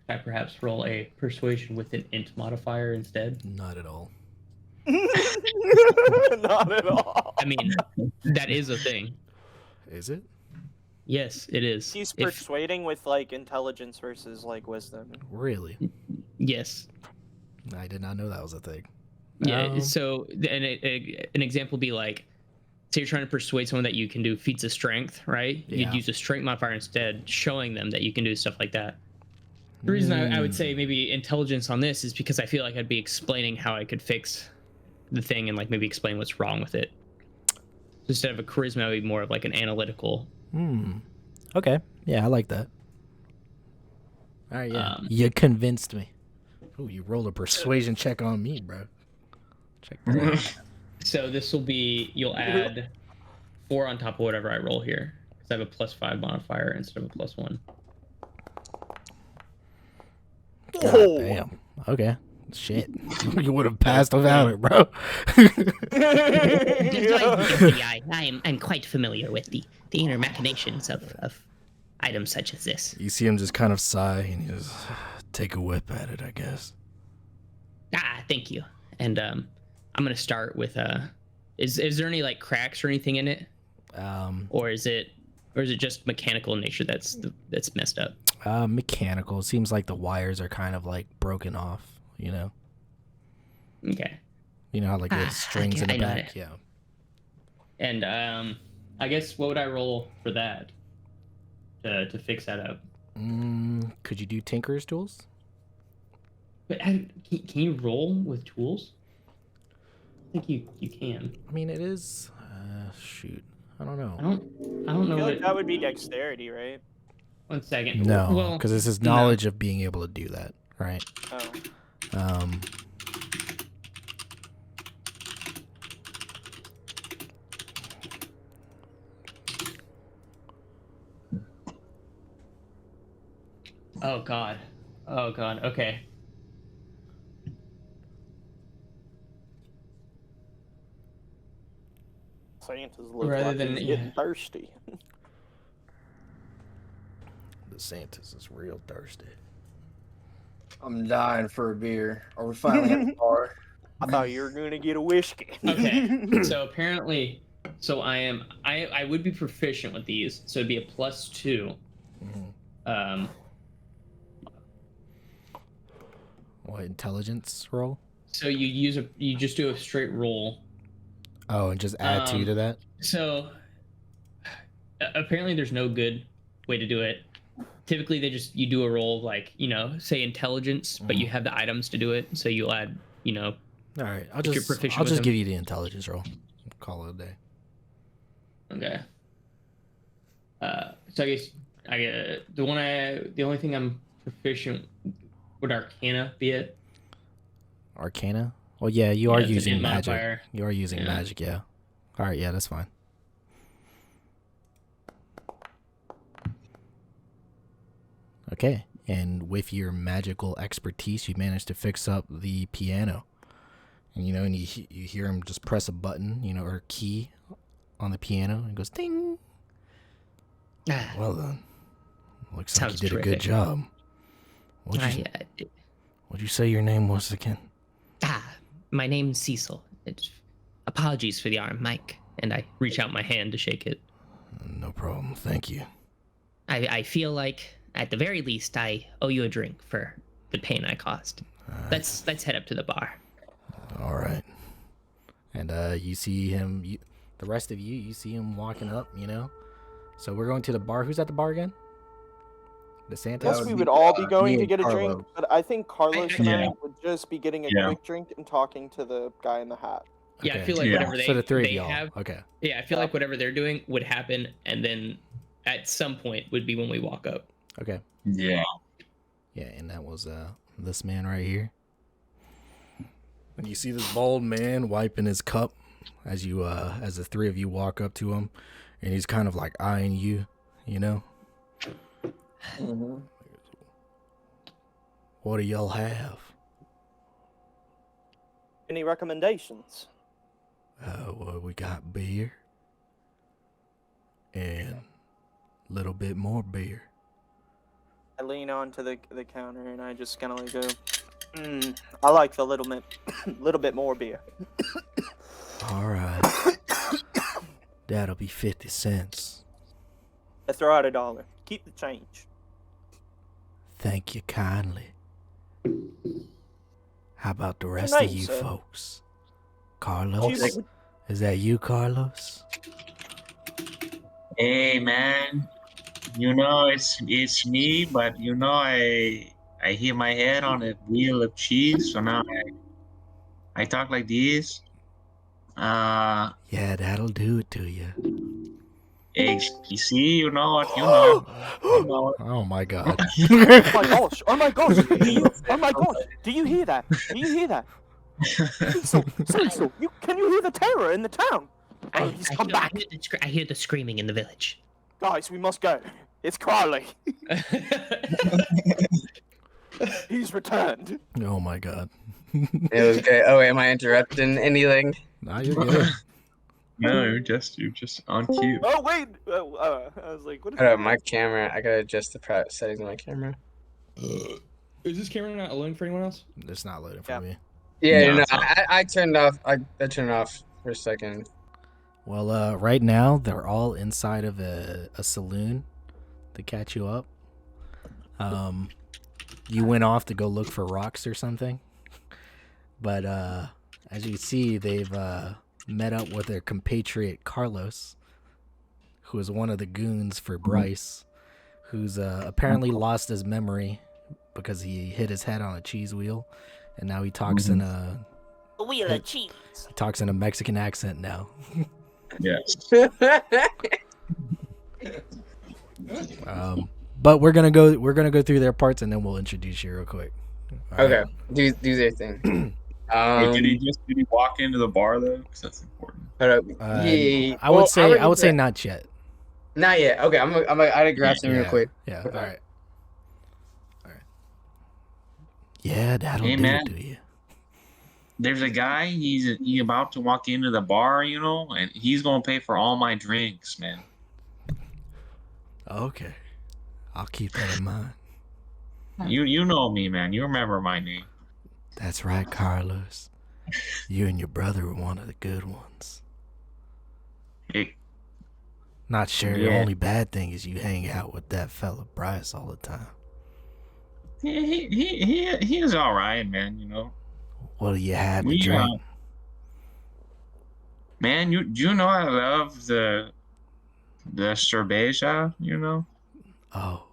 Can I perhaps roll a persuasion with an int modifier instead? Not at all. Not at all. I mean, that is a thing. Is it? Yes, it is. He's If- persuading with like intelligence versus like wisdom. Really? yes. I did not know that was a thing. Yeah. So, an example would be like, say you're trying to persuade someone that you can do feats of strength, right? Yeah. You'd use a strength modifier instead, showing them that you can do stuff like that. The reason I would say maybe intelligence on this is because I feel like I'd be explaining how I could fix the thing and like maybe explain what's wrong with it. instead of a charisma, it would be more of like an analytical. Okay. Yeah, I like that. All right, yeah. Um, You convinced me. Oh, you rolled a persuasion check on me, bro. Check that out. So this will be, you'll add 4 on top of whatever I roll here. Because I have a +5 modifier instead of a +1. God damn. Okay. Shit. You would have passed without it, bro. I'm quite familiar with the inner machinations of items such as this. You see him just kind of sigh and he just take a whip at it, I guess. Thank you. And I'm gonna start with is there any like cracks or anything in it? Or is it just mechanical in nature that's messed up? Mechanical. It seems like the wires are kind of like broken off, you know? Okay. You know how like there's strings in the back? Yeah. And I guess what would I roll for that to fix that up? Could you do Tinker's tools? But can you roll with tools? I think you can. I mean, it is. Shoot, I don't know. I don't I know. feel like What, that would be dexterity, right? 1 second. No, Well, because this is knowledge of being able to do that, right? Oh. Oh god. Okay. Santa's look Rather like than- he's getting yeah. thirsty. The Santa's is real thirsty. I'm dying for a beer. Are we finally at the bar? I thought you were gonna get a whiskey. Okay. So apparently, I would be proficient with these, so it'd be a +2. What, intelligence roll? So you just do a straight roll. Oh, and just add 2 to that? So apparently there's no good way to do it. Typically you do a roll like, say intelligence, but you have the items to do it. So you'll add, All right, I'll you're just proficient with them. give you the intelligence roll. Call it a day. Okay. So I guess the only thing I'm proficient would Arcana be it? Arcana? Well, yeah, you are Yeah, it's an using int magic. modifier. You are using Yeah. magic, yeah. All right, yeah, that's fine. Okay, and with your magical expertise, you managed to fix up the piano. And and you hear him just press a button, or a key on the piano, and it goes ding. Well then, looks like you Sounds did a good terrific. job. What'd you say your name was again? My name's Cecil. Apologies for the arm, Mike. And I reach out my hand to shake it. No problem, thank you. I feel like, at the very least, I owe you a drink for the pain I caused. Let's head up to the bar. All right. And you see him, the rest of you see him walking up, So we're going to the bar. Who's at the bar again? The Santa? Guess would we be, would all be me going to and get a drink, Carlo. but I think Carlos and I Yeah. would just be getting a Yeah. quick drink and talking to the guy in the hat. Yeah, I Okay. feel like Yeah. whatever So the three of they y'all. have. Okay. Yeah, I feel like whatever they're doing would happen, and then at some point would be when we walk up. Okay. Yeah. Yeah, and that was this man right here. And you see this bald man wiping his cup as the three of you walk up to him, and he's kind of like eyeing you, Mhm. What do y'all have? Any recommendations? Well, we got beer and a little bit more beer. I lean onto the counter and I just kind of like go, I like the little bit more beer. All right. That'll be 50 cents. I throw out $1. Keep the change. Thank you kindly. How about the rest Good of night, you sir. folks? Carlos? Cheers. Is that you, Carlos? Hey man, it's me, but I hit my head on a wheel of cheese, so now I talk like this. Yeah, that'll do it to you. Hey, you see, you know what, you know. You know. Oh my god. Oh my gosh! Oh my gosh! Oh my gosh! Do you hear that? Do you hear that? Cecil, can you hear the terror in the town? Oh, he's come back. I hear the screaming in the village. Guys, we must go. It's Crowley. He's returned. Oh my god. It was great. Oh, wait, am I interrupting anything? Nah, you're good. No, you're just on cue. Oh wait. I was like, what is Hold up, that? my camera. I gotta adjust the settings on my camera. Is this camera not alone for anyone else? It's not loading for Yeah. me. Yeah, No, no, it's not. I turned off. I turned off for a second. Well, right now they're all inside of a saloon to catch you up. You went off to go look for rocks or something, but as you see, they've met up with their compatriot Carlos, who is one of the goons for Bryce, who's apparently lost his memory because he hit his head on a cheese wheel, and now he talks in a wheel of cheese. he talks in a Mexican accent now. Yes. But we're gonna go through their parts and then we'll introduce you real quick. All Okay, right. do their thing. Wait, did he walk into the bar though? Because that's important. Hold up. I would say not yet. Not yet. Okay, I gotta grab some real quick. Yeah. All right. Yeah, that'll Hey, do man. it to you. There's a guy. He's about to walk into the bar, you know, and he's gonna pay for all my drinks, man. Okay, I'll keep that in mind. You know me, man. You remember my name. That's right, Carlos. You and your brother were one of the good ones. Hey, Not sure. The Yeah. only bad thing is you hang out with that fella Bryce all the time. he is all right, man. You know, What do you have to we drink? man. You know I love the cerveza. You know. Oh,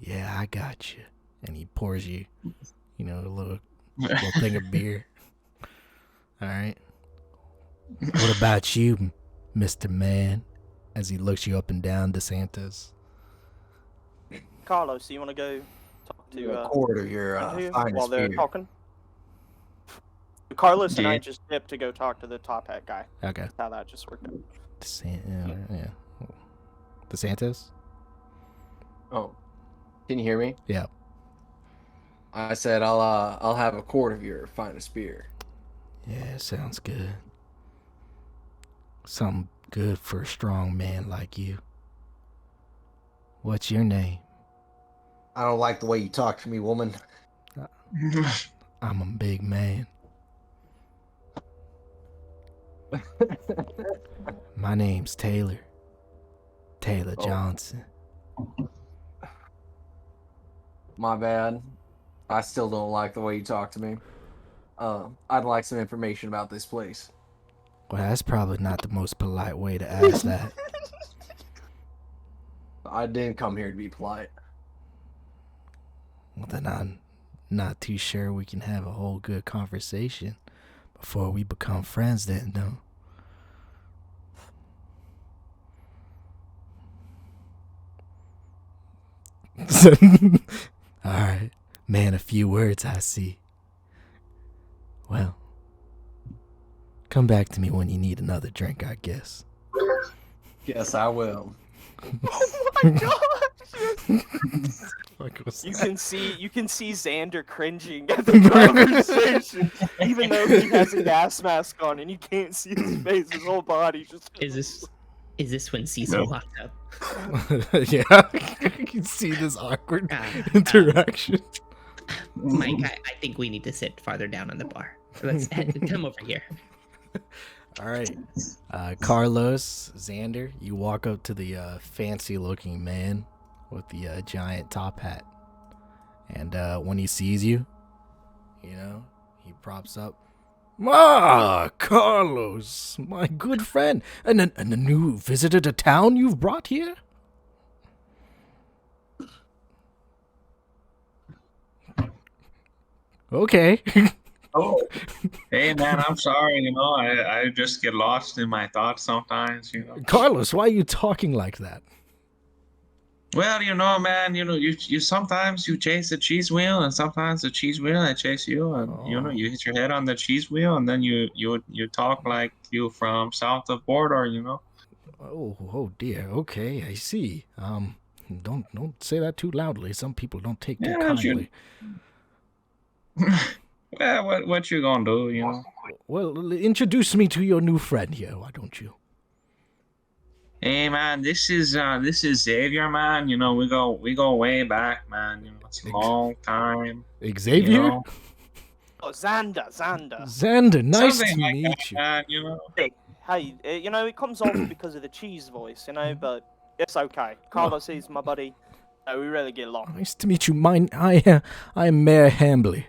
yeah, I got you. And he pours you, a little thing of beer. All right. What about you, Mr. Man? As he looks you up and down, DeSantis. Carlos, you want to go talk to A quarter your here finest while they're beer. talking? Carlos and I Yeah. just dipped to go talk to the top hat guy. Okay. That's how that just worked out. Yeah. DeSantis? Oh, can you hear me? Yeah. I said I'll have a quart of your finest beer. Yeah, sounds good. Something good for a strong man like you. What's your name? I don't like the way you talk to me, woman. I'm a big man. My name's Taylor. Taylor Johnson. My bad. I still don't like the way you talk to me. I'd like some information about this place. Well, that's probably not the most polite way to ask that. I didn't come here to be polite. Well, then I'm not too sure we can have a whole good conversation before we become friends then, no? Alright. Man, a few words I see. Well, come back to me when you need another drink, I guess. Yes, I will. Oh my gosh! Fuck was You that? can see Xander cringing at the conversation, even though he has a gas mask on and you can't see his face. His whole body just. Is this when Cecil No. walked up? Yeah, you can see this awkward Ah, interaction. Mike, I think we need to sit farther down on the bar. Let's come over here. All right, Carlos, Xander, you walk up to the fancy-looking man with the giant top hat, and when he sees you, he props up. Ah, Carlos, my good friend, and a new visitor to town you've brought here. Okay. Oh, hey man, I'm sorry. I just get lost in my thoughts sometimes. Carlos, why are you talking like that? Well, man, you sometimes you chase the cheese wheel, and sometimes the cheese wheel I chase you, and you hit your head on the cheese wheel, and then you talk like you from south of border. Oh dear. Okay, I see. Don't say that too loudly. Some people don't take too kindly. Well, what you gonna do? Well, introduce me to your new friend here, why don't you? Hey man, this is Xavier, man. We go way back, man. It's a long time. Xavier? Oh, Xander. Xander, nice Something to like meet that, you. man. Hey, it comes off because of the cheese voice, but it's okay. Carlos is my buddy. We really get along. Nice to meet you. I am Mayor Hambley,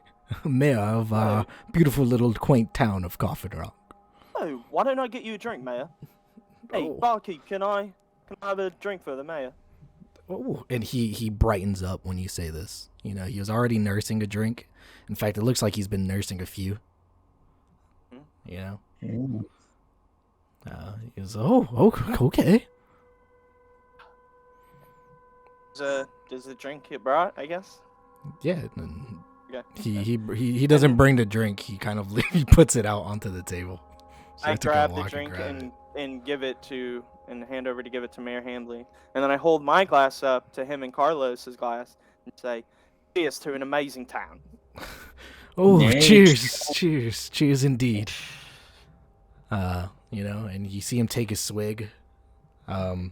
mayor of our beautiful little quaint town of Coffin Rock. Oh, why don't I get you a drink, Mayor? Hey, barkeep, can I have a drink for the mayor? Oh, and he brightens up when you say this. He was already nursing a drink. In fact, it looks like he's been nursing a few. He goes, okay. Does the drink get brought, I guess? Yeah. Okay. He doesn't bring the drink. He kind of he puts it out onto the table. So I grab the drink and give it to hand over to give it to Mayor Hambley, and then I hold my glass up to him and Carlos's glass and say, "Cheers to an amazing town." Oh, cheers indeed. And you see him take a swig, and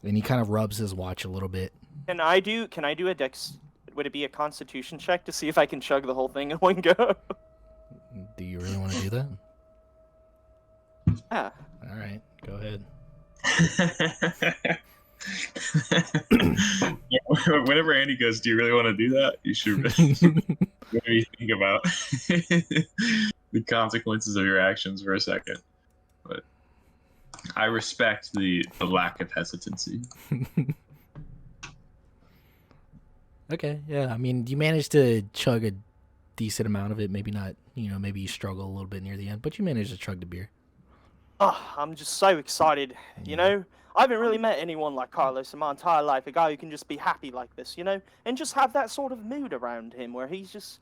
he kind of rubs his watch a little bit. Can I do a dex? Would it be a Constitution check to see if I can chug the whole thing in one go? Do you really want to do that? Yeah. All right, go ahead. Whenever Andy goes, "Do you really want to do that?" You should maybe think about the consequences of your actions for a second. But I respect the lack of hesitancy. Okay, yeah. I mean, you managed to chug a decent amount of it. Maybe not, maybe you struggle a little bit near the end, but you managed to chug the beer. Oh, I'm just so excited. I haven't really met anyone like Carlos in my entire life. A guy who can just be happy like this, and just have that sort of mood around him where he's just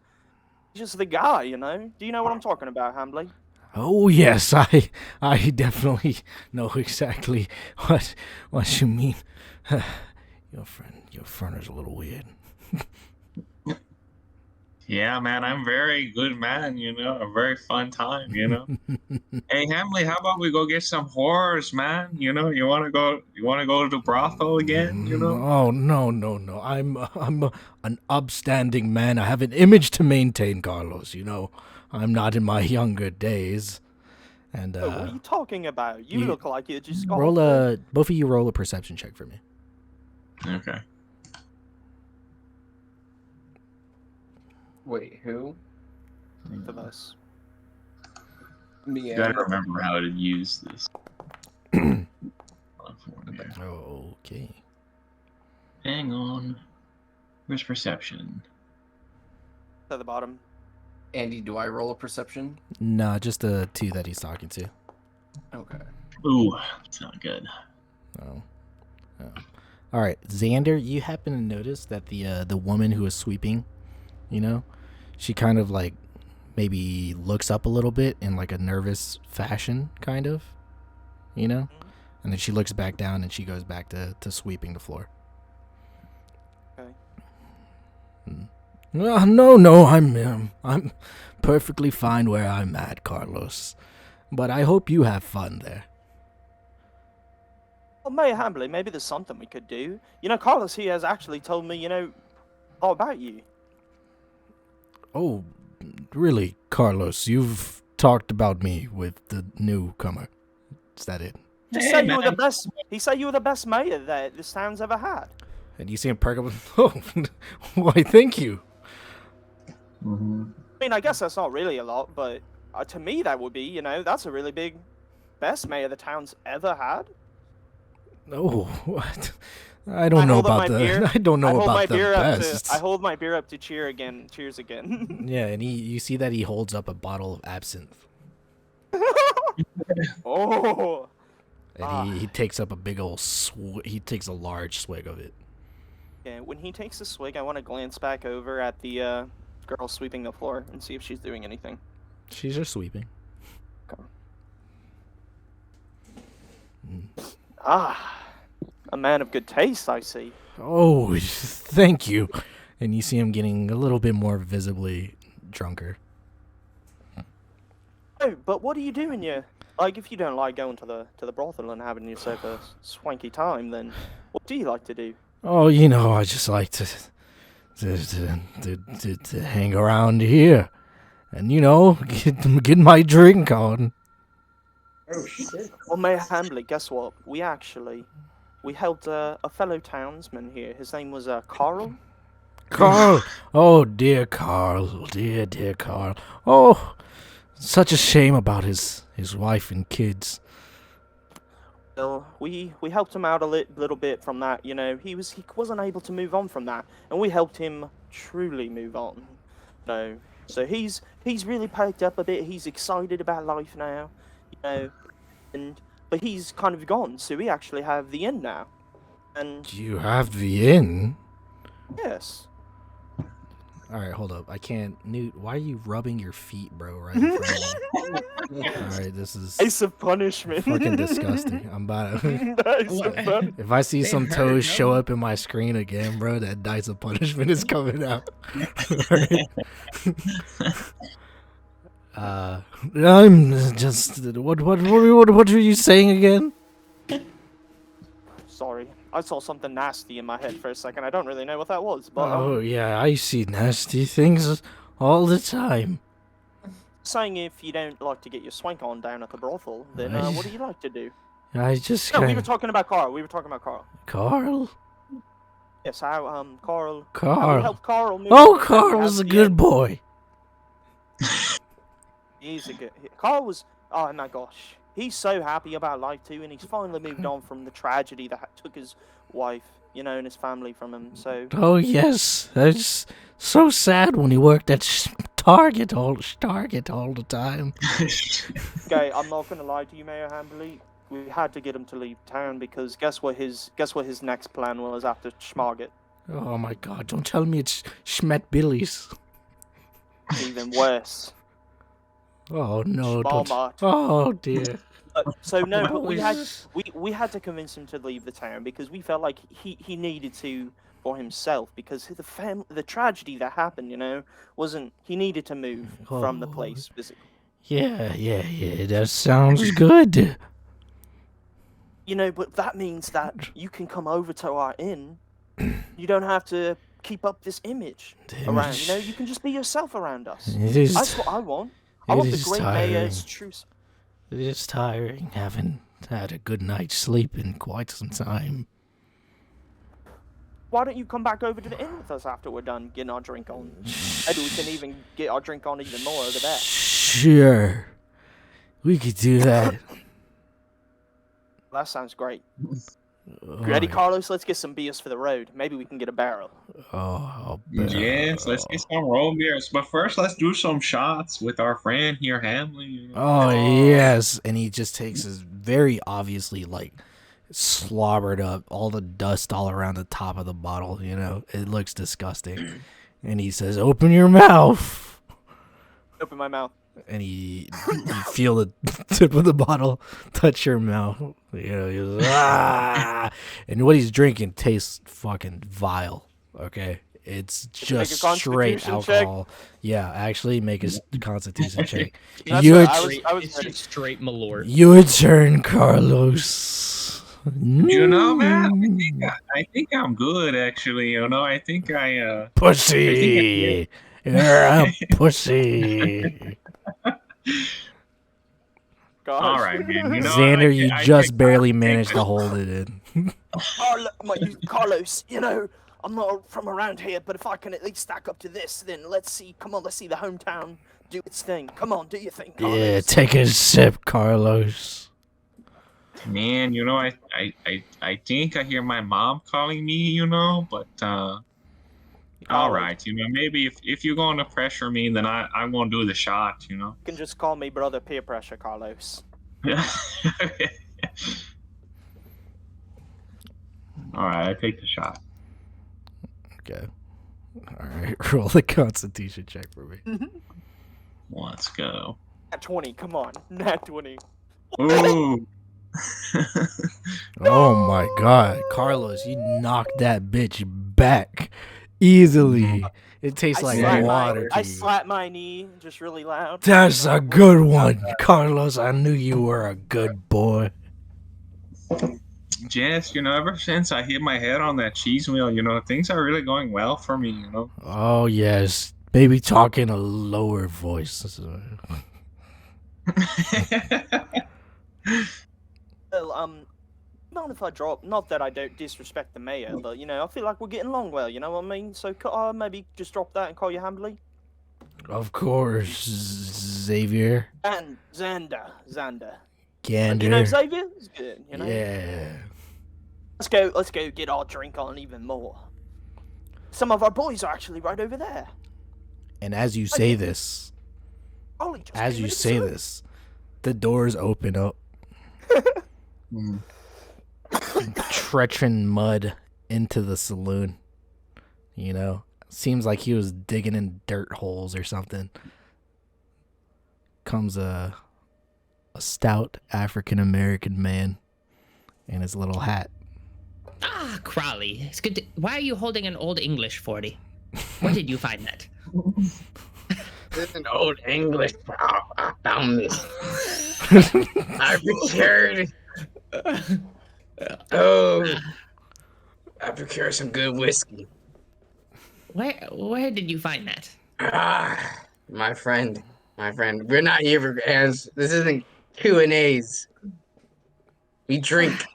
the guy, Do you know what I'm talking about, Hambley? Oh yes, I definitely know exactly what you mean. Your friend is a little weird. Yeah, man, I'm very good man, a very fun time, Hey, Hamley, how about we go get some whores, man? You want to go to the brothel again, Oh, no. I'm an upstanding man. I have an image to maintain, Carlos, I'm not in my younger days. And what are you talking about? You look like you just got both of you roll a perception check for me. Okay. Wait, who? of us. Me You and gotta remember how to use this. Okay. Hang on. Where's perception? At the bottom. Andy, do I roll a perception? No, just the two that he's talking to. Okay. Ooh, that's not good. Oh. All right, Xander, you happen to notice that the woman who is sweeping, she kind of like maybe looks up a little bit in like a nervous fashion, kind of, and then she looks back down and she goes back to sweeping the floor. Okay. No, I'm perfectly fine where I'm at, Carlos, but I hope you have fun there. Well, Mayor Hambley, maybe there's something we could do. Carlos, he has actually told me, all about you. Oh, really, Carlos? You've talked about me with the newcomer. Is that it? Just said you were the best. He said you were the best mayor that this town's ever had. And you see him perk up. Oh, why, thank you. Mm-hmm. I mean, I guess that's not really a lot, but to me that would be, that's a really big, best mayor the town's ever had. Oh, what? I don't know hold up about my the. beer. I don't I know hold my about the beer up to. best. I hold my beer up to cheers again. Yeah, and you see that he holds up a bottle of absinthe, Oh. and he takes up a big old he takes a large swig of it. Yeah, when he takes a swig, I want to glance back over at the girl sweeping the floor and see if she's doing anything. She's just sweeping. Okay. Mm. A man of good taste, I see. Oh, thank you. And you see him getting a little bit more visibly drunker. Oh, but what are you doing here? Like, if you don't like going to the brothel and having yourself a swanky time, then what do you like to do? Oh, I just like to hang around here, and get my drink on. Oh shit. Well, Mayor Hambley, guess what? We helped a fellow townsman here. His name was Carl. Carl, oh dear Carl, dear Carl. Oh, such a shame about his wife and kids. Well, we helped him out a little bit from that. He wasn't able to move on from that, and we helped him truly move on. So he's really piped up a bit. He's excited about life now, but he's kind of gone. So we actually have the inn now, and You have the inn. yes. All right, hold up. I can't. Newt, why are you rubbing your feet, bro? Right in front of me. All right, this is Ace of punishment. fucking disgusting. I'm about to. Ace of punishment. If I see They some hurt, toes show no? up in my screen again, bro, that dice of punishment is coming out. Alright. I'm just. What were you saying again? Sorry, I saw something nasty in my head for a second. I don't really know what that was, but Oh yeah, I see nasty things all the time. saying if you don't like to get your swank on down at the brothel, then what do you like to do? I just No, we were can't. talking about Carl. We were talking about Carl. Carl. Yes, how Carl. How we Carl. helped Carl move. Oh, on. Carl's a good boy. He's a good. Carl was. Oh my gosh, he's so happy about life too, and he's finally moved on from the tragedy that took his wife, and his family from him. So Oh yes, it's so sad when he worked at Target all the time. okay, I'm not gonna lie to you, Mayor Hambley. We had to get him to leave town because guess what his next plan was after Schmarget? Oh my God! Don't tell me it's Schmet Billy's. Even worse. Oh no! Don't. Schmalmart. Oh dear. So no, but What was- we had to convince him to leave the town because we felt like he needed to for himself because the tragedy that happened, wasn't he needed to move from the Oh. place physically. Yeah. That sounds good. But that means that you can come over to our inn. You don't have to keep up this image around. You can just be yourself around us. It is. That's what I want. I want the is great tiring. mayor's true. It is tiring. Haven't had a good night's sleep in quite some time. Why don't you come back over to the inn with us after we're done getting our drink on? Maybe we can even get our drink on even more over there. Sure. We could do that. That sounds great. Oh, Ready, Carlos? Let's get some beers for the road. Maybe we can get a barrel. Oh, Yes, let's get some roll beers. But first, let's do some shots with our friend here, Hamley. Oh yes, and he just takes his very obviously slobbered up, all the dust all around the top of the bottle. It looks disgusting. And he says, "Open your mouth." Open my mouth. And you feel the tip of the bottle touch your mouth. He's ah! And what he's drinking tastes fucking vile. Okay, it's Make a just straight constitution check. alcohol. Yeah, actually, make a constitution check. That's Your what t- I was It's ready. just straight Malort. Your turn, Carlos. Man, I think I'm good actually. I think I Pussy. You're a pussy. Gosh. all right, man. Xander, you I just take- barely I take managed this- to hold it in. Carlos, I'm not from around here, but if I can at least stack up to this, then let's see. Come on, let's see the hometown do its thing. Come on, do your thing, Carlos. Yeah, take a sip, Carlos. Man, I think I hear my mom calling me, but all Carlos, right, maybe if you're going to pressure me, then I'm going to do the shot, You can just call me brother peer pressure, Carlos. All right, I take the shot. Okay. All right. Roll the Constitution check for me. Let's go. Nat 20, come on. Nat 20. Ooh. Oh my God, Carlos, you knocked that bitch back easily. It tastes like water to I you. slapped my knee just really loud. That's a good one, Carlos. I knew you were a good boy. Jess, ever since I hit my head on that cheese wheel, things are really going well for me, Oh yes, baby, talk in a lower voice. Well, not if I drop. Not that I don't disrespect the mayor, but I feel like we're getting along well. You know what I mean? So could I maybe just drop that and call you humbly? Of course, Xavier. And Xander. Gander. You know Xavier? It's good. Yeah. Let's go get our drink on even more. Some of our boys are actually right over there. And as you say this, Ollie just came into the saloon. the doors open up. Treaching mud into the saloon. Seems like he was digging in dirt holes or something. Comes a stout African American man in his little hat. Ah, Crawley, it's good. Why are you holding an old English 40? Where did you find that? This is an old English. I found this. I procured. I procured some good whiskey. Where did you find that? My friend. We're not here for hands. This isn't Q&As. We drink.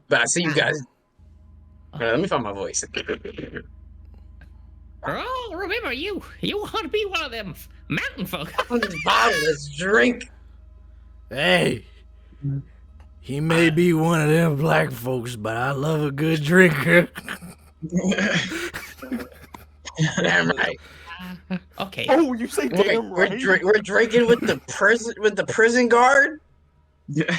But I see you guys. Let me find my voice. Oh, remember you want to be one of them mountain folk. Let's drink. Hey, he may be one of them black folks, but I love a good drinker. Damn right. Okay. Oh, you say damn right. We're drinking with the prison guard. Yeah.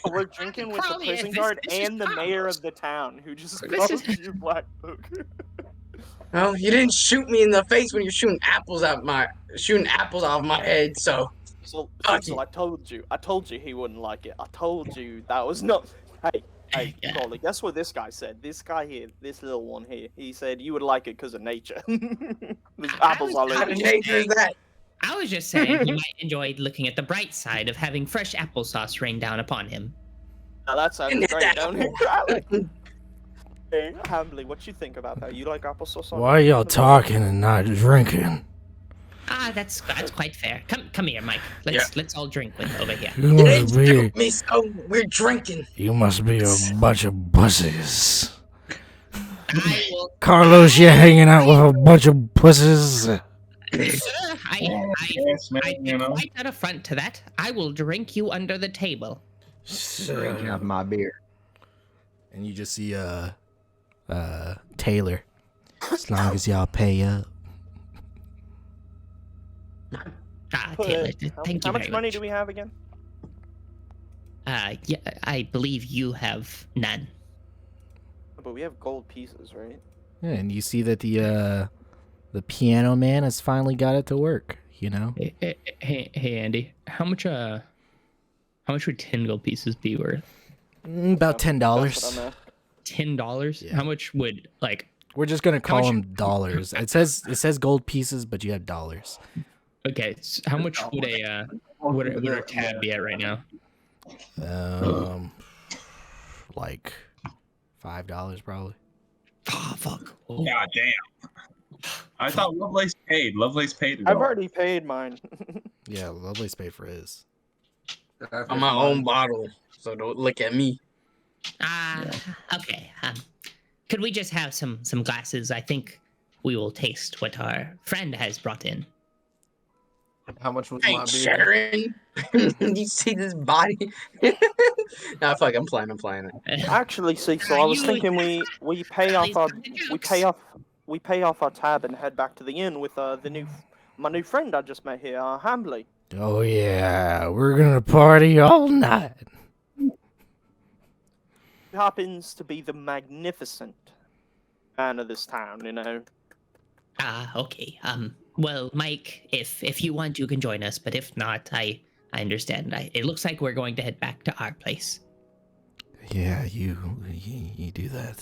We're drinking with the prison guard and the mayor of the town, who just This called you black folk. Well, you didn't shoot me in the face when you're shooting apples off my head. So I told you he wouldn't like it. I told you that was not. Hey, Coley, guess what this guy said? This guy here, this little one here, he said you would like it because of nature. There's apples all over. nature is that? I was just saying he might enjoy looking at the bright side of having fresh applesauce rain down upon him. Now that sounds great, don't it, Crowley? Hey, Hambley, what you think about that? You like applesauce? Why are y'all talking and not drinking? Ah, that's quite fair. Come here, Mike. Let's all drink over here. You must be, Me, so we're drinking. you must be a bunch of buses. I will. Carlos, you're hanging out with a bunch of pussies. Yes, man, I quite an affront to that. I will drink you under the table. Drinking up my beer. And you just see Taylor. As long as y'all pay up. Taylor, thank you very much. How much money do we have again? Yeah, I believe you have none. But we have gold pieces, right? Yeah, and you see that the piano man has finally got it to work, Hey, Andy, how much would 10 gold pieces be worth? About $10. $10? Yeah. How much would We're just gonna call them dollars. It says gold pieces, but you have dollars. Okay, so how much would a tab be at right now? Like $5 probably. Oh, fuck. Oh. God damn. I thought Lovelace paid. Lovelace paid. I've already paid mine. Yeah, Lovelace paid for his. On my own bottle, so don't look at me. Okay. Could we just have some glasses? I think we will taste what our friend has brought in. How much was Hey, my beer? Sharon. You see this body? Nah, fuck. I'm playing it. Actually, Cecil, I was thinking we pay off our tab and head back to the inn with my new friend I just met here, Hambley. Oh yeah, we're gonna party all night. He happens to be the magnificent man of this town, you know. Okay. Well, Mike, if you want, you can join us. But if not, I understand. It looks like we're going to head back to our place. Yeah, you do that.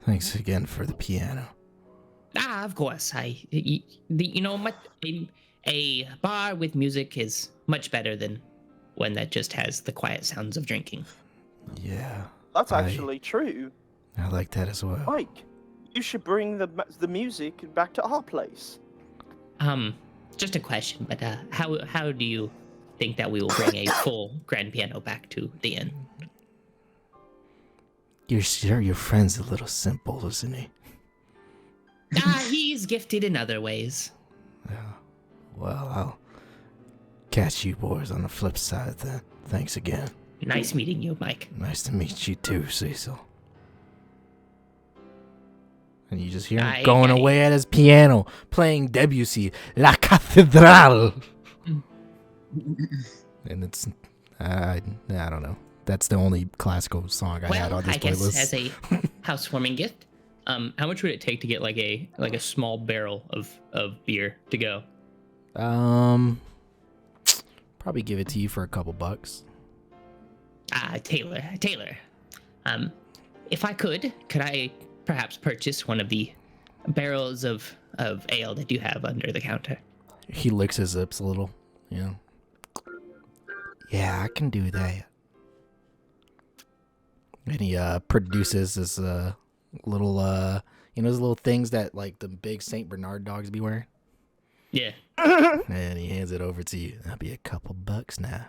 Thanks again for the piano. Of course. A bar with music is much better than one that just has the quiet sounds of drinking. Yeah, That's actually true. I like that as well. Mike, you should bring the music back to our place. Just a question, but how do you think that we will bring a full grand piano back to the inn? Your friend's a little simple, isn't he? He's gifted in other ways. Yeah. Well, I'll catch you boys on the flip side then. Thanks again. Nice meeting you, Mike. Nice to meet you too, Cecil. And you just hear him Aye, going aye. away at his piano, playing Debussy, La Cathédrale. And it's, I don't know. That's the only classical song I had on this I guess playlist. as a housewarming gift, how much would it take to get like a small barrel of beer to go? Probably give it to you for a couple bucks. Taylor. If I could I perhaps purchase one of the barrels of ale that you have under the counter? He licks his lips a little, you know. Yeah, I can do that. And he produces this little those little things that like the big Saint Bernard dogs be wearing. Yeah. And he hands it over to you. That'll be a couple bucks now.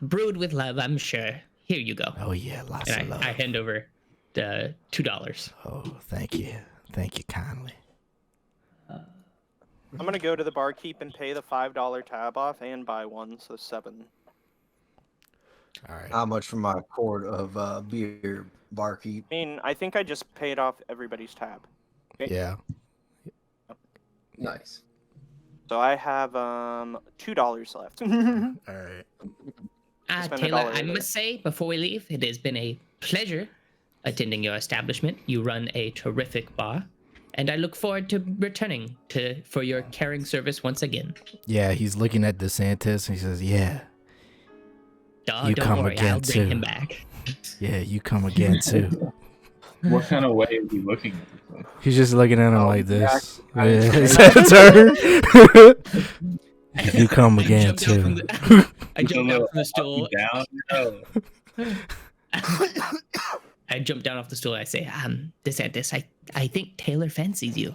Brewed with love, I'm sure. Here you go. Oh yeah, lots of love. I hand over $2. Oh, thank you kindly. I'm gonna go to the barkeep and pay the $5 tab off and buy one, so 7. All right. How much for my quart of beer, barkeep? I mean, I think I just paid off everybody's tab. Yeah. Nice. So I have $2 left. All right. Spend Taylor, $1 I today. must say, before we leave, it has been a pleasure attending your establishment. You run a terrific bar, and I look forward to returning for your caring service once again. Yeah, he's looking at DeSantis and he says, "Yeah, you Don't come worry, again I'll bring too. him back. Yeah, you come again too." What kind of way is he looking at this thing? He's just looking at him like this. yeah. Yeah, his head's hurt. You come again too. I jumped down from the stool. Down? No. I jumped down off the stool and I say, DeSantis, I think Taylor fancies you.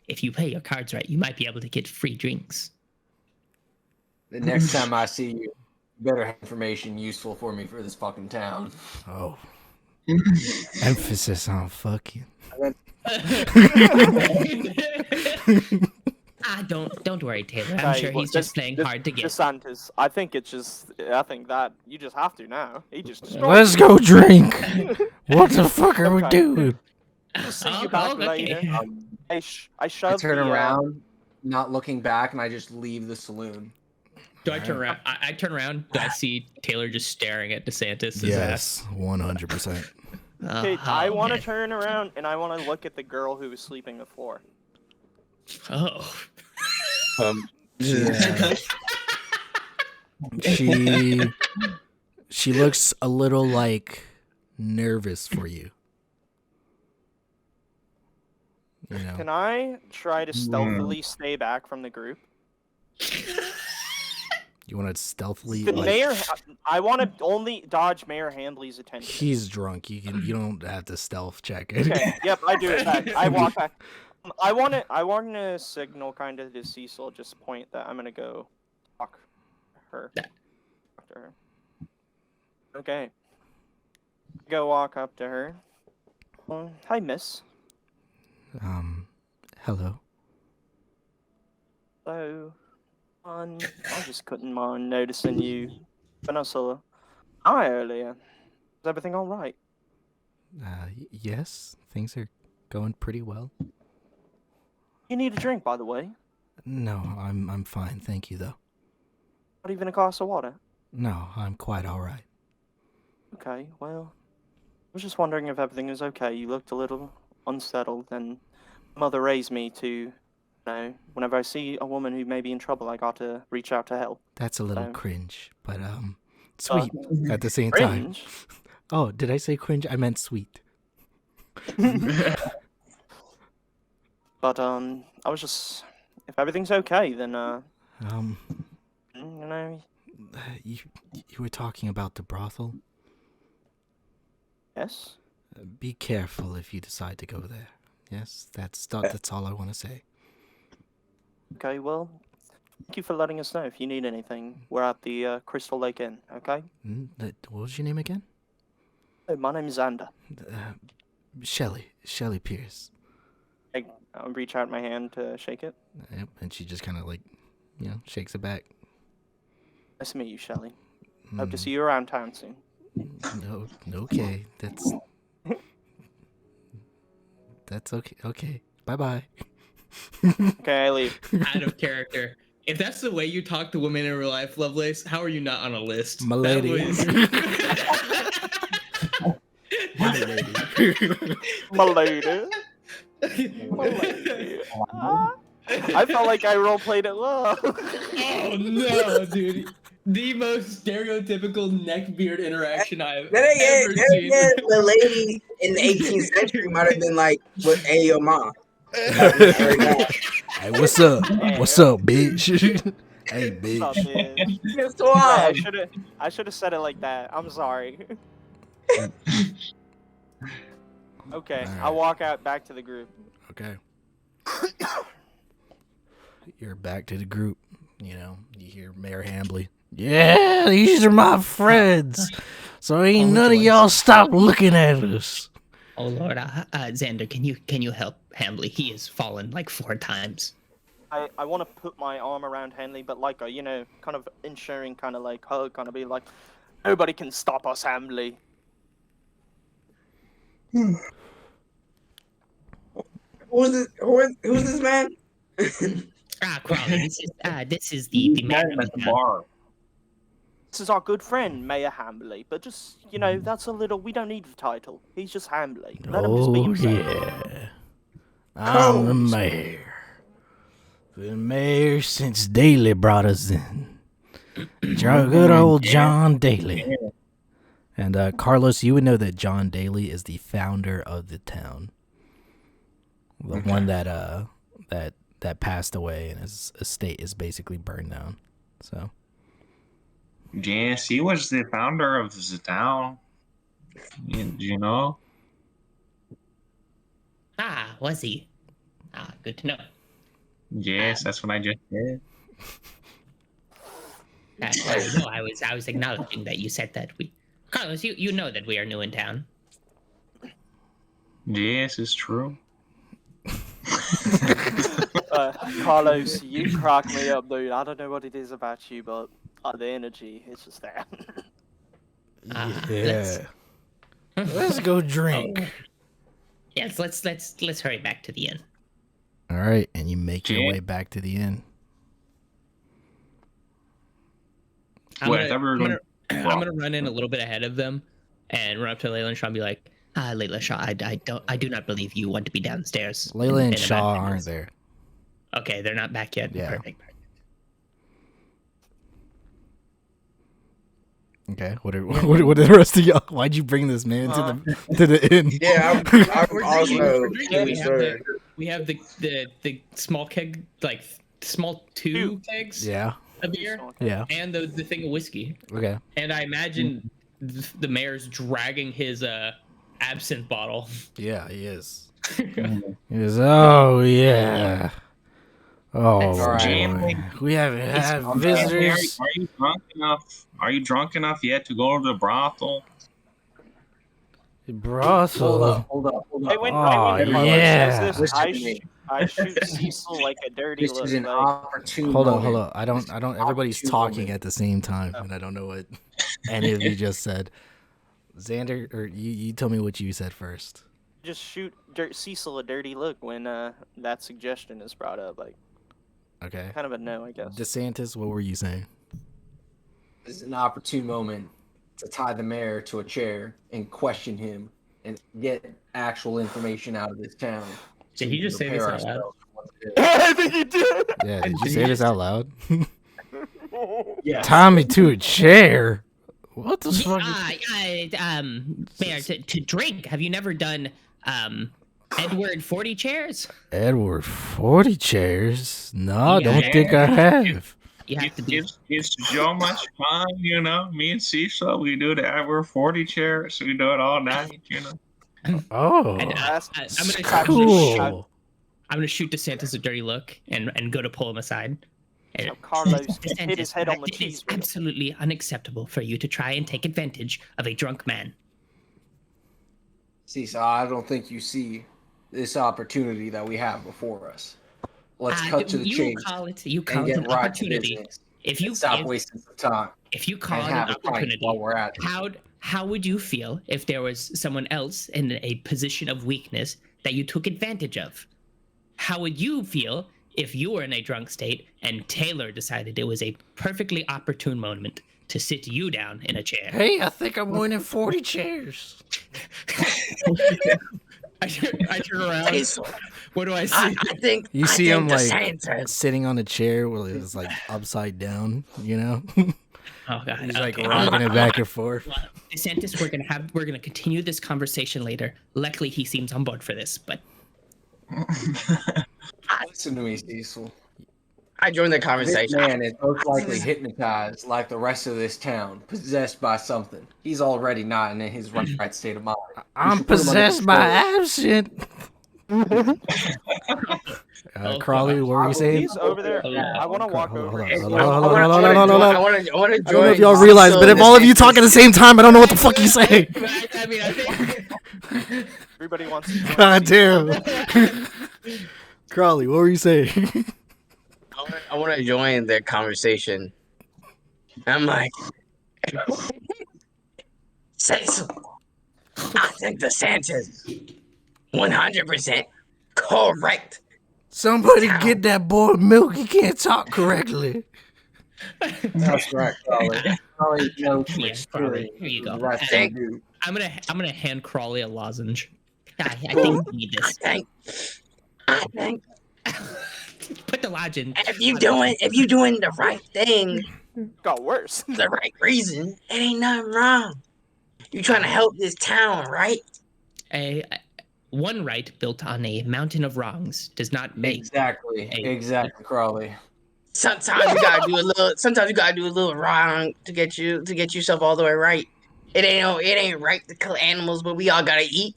If you play your cards right, you might be able to get free drinks. The next time I see you, you better have information useful for me for this fucking town. Oh. Emphasis on fucking. Don't worry, Taylor. I'm Tell sure you what, he's just playing hard to get. DeSantis, I think that you just have to now. He just destroyed Let's go drink. What the fuck are we Okay. doing? you. See you back okay. later. I I shoved turn the, around, not looking back, and I just leave the saloon. Do I turn around? I turn around. Do I see Taylor just staring at DeSantis' ass? Yes, 100%. Okay, I want to man. turn around and I want to look at the girl who was sleeping before. Oh. Yeah. She looks a little like nervous for you. You know. Can I try to stealthily stay back from the group? You want to stealthily The like, mayor, I want to only dodge Mayor Handley's attention. he's drunk. You don't have to stealth check it. Okay, yep, I do it back. I walk back. I want to signal kind of to Cecil, just point that I'm gonna go talk to her. Yeah. Talk to her. Okay. Go walk up to her. Hi, miss. Hello. So, I just couldn't mind noticing you when I saw I earlier. Is everything all right? Yes, things are going pretty well. You need a drink, by the way. No, I'm fine, thank you though. Not even a glass of water. No, I'm quite all right. Okay, well, I was just wondering if everything was okay. You looked a little unsettled, and mother raised me to, whenever I see a woman who may be in trouble, I got to reach out to help. That's a little So- cringe, but sweet at the same time. Cringe? Oh, did I say cringe? I meant sweet. But, I was just, if everything's okay, then, You were talking about the brothel. yes? Be careful if you decide to go there. Yes, that's all I want to say. Okay, well, thank you for letting us know if you need anything. We're at the Crystal Lake Inn, okay? What was your name again? Oh, my name is Xander. Shelly Pierce. I'll reach out my hand to shake it. Yep, and she just kind of shakes it back. Nice to meet you, Shelly. Hope to see you around town soon. No, okay, that's okay. Okay, bye. Okay, I leave. Out of character. If that's the way you talk to women in real life, Lovelace, how are you not on a list? My lady. My lady. My lady. My lady. I felt like I roleplayed it well. Oh no, dude. The most stereotypical neckbeard interaction I've Then ever seen. again, the lady in the 18th century might have been like, "What? Hey, yo, mom." Hey, what's up? What's up, bitch? Hey, Stop bitch. it. It's I wild. should have said it like that. I'm sorry. Okay, All right. I'll walk out back to the group. Okay. You're back to the group. You hear Mayor Hambley. Yeah, these are my friends. So ain't none of y'all stop looking at us. Oh Lord, Xander, can you help Hambley? He has fallen like 4 times. I want to put my arm around Henley, but like a, kind of ensuring kind of like hug, kind of be like, nobody can stop us, Hamley. Who's this man? Crawley, this is the man. at the bar. This is our good friend, Mayor Hamley, but just, that's a little, we don't need the title. He's just Hamley. Let him just be Oh, himself. yeah. I'm the mayor. The mayor since Daly brought us in. Good old John Daly. And Carlos, you would know that John Daly is the founder of the town. The one that passed away and his estate is basically burned down. So Yes, he was the founder of the town. You know? Was he? Good to know. Yes, that's what I just did. No, I was acknowledging that you said that Carlos, you know that we are new in town. Yes, it's true. Carlos, you crack me up, dude. I don't know what it is about you, but the energy, it's just there. yeah, let's go drink. Yes, let's hurry back to the inn. All right, and you make your way back to the inn. I'm gonna run in a little bit ahead of them and run up to Layla and Shaw and be like, Layla, Shaw, I do not believe you want to be downstairs. Layla and in Shaw about 10 aren't minutes. there. Okay, they're not back yet. Yeah. Perfect. Okay, what are the rest of y'all? Why'd you bring this man to the inn? Yeah, I'm also. we have the small keg, like small two kegs Yeah, of beer, yeah. and the thing of whiskey. Okay. And I imagine the mayor's dragging his absinthe bottle. Yeah, he is. He is. Oh yeah. Oh, Jamie, boy. We haven't had visitors. Are you drunk enough? Are you drunk enough yet to go to the brothel? Brothel. Hold up. Hey, when Oh, Carlos yeah. says this, Listen to me. I shoot Cecil like a dirty This look. is an Like, opportune Hold on, moment. hold on. I don't. Everybody's Opportune talking moment. at the same time, and I don't know what any of you just said. Xander, or you tell me what you said first. just shoot Cecil a dirty look when that suggestion is brought up. Like, Okay. kind of a no, I guess. DeSantis, what were you saying? This is an opportune moment to tie the mayor to a chair and question him and get actual information out of this town. Did he just say this prepare out loud? ourselves for what it is. I think he did. Yeah, did you say this out loud? Yes. Tie me to a chair. What the fuck? Mayor, to drink. Have you never done Edward 40 chairs? Edward 40 chairs? No, Yeah. don't think I have. You have to be. It's so much fun, you know. Me and Cecil, we do the Ever 40 chairs. We do it all night, you know. Oh, And, I'm gonna cool. I'm gonna shoot DeSantis a dirty look and go to pull him aside. And, So Carlos hit DeSantis, his head on the it is cheese wheel. absolutely unacceptable for you to try and take advantage of a drunk man. See, so I don't think you see this opportunity that we have before us. Let's cut to the you chase call it and an get right to opportunity. business. If you And stop wasting some time if you call and it an have a pint opportunity, while we're at it. how would you feel if there was someone else in a position of weakness that you took advantage of? How would you feel if you were in a drunk state and Taylor decided it was a perfectly opportune moment to sit you down in a chair? Hey, I think I'm winning 40 chairs. I turn around. What do I see? I think You I see think him the like Santa- sitting on a chair where it's like upside down, you know? Oh God! He's like Okay. rocking it back and forth. DeSantis, we're gonna continue this conversation later. Luckily, he seems on board for this, but Listen to me, Cecil. I joined the This conversation. man is most likely hypnotized like the rest of this town, possessed by something. He's already not in his right state of mind. I'm should put him under possessed by control. absinthe. Crawley, what were you saying? He's over there. I want to walk Hold on, over. hold and- on, hold on, hold on, hold on. I want to I don't know join. if y'all realize, but if all of you talk at the same time, I don't know what the fuck you say. I mean, I think Everybody wants to join. God damn. Crawley, what were you saying? I want to join their conversation. I'm like, Cecil, I think the Santa's 100% correct. Somebody get that boy milk. He can't talk correctly. That's right, Charlie. Charlie knows from Yeah, Crawley, here you go. The right thing to do. I'm gonna hand Crawley a lozenge. I think we need this. I think Put the lozenge. if you doing the right thing, Got worse. the right reason, it ain't nothing wrong. You trying to help this town, right? One right built on a mountain of wrongs does not make. Exactly, Crawley. Sometimes you gotta do a little. Sometimes you gotta do a little wrong to get yourself all the way right. It ain't right to kill animals, but we all gotta eat.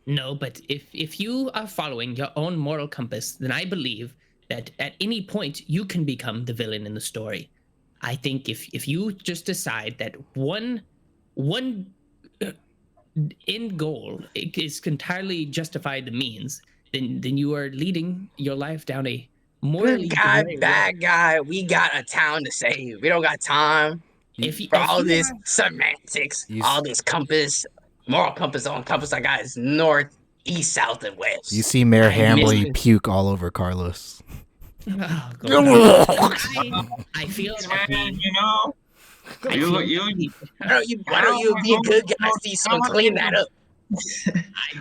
No, but if you are following your own moral compass, then I believe that at any point you can become the villain in the story. I think if you just decide that one end goal is entirely justified the means, then you are leading your life down a morally Good guy, gray road. bad guy. We got a town to save. We don't got time for all this semantics, all this compass, moral compass on compass. I got is north, east, south, and west. You see Mayor Hambley puke all over Carlos. Oh, God. I feel You know, Why don't you be a good guy, Cecil, and clean that up?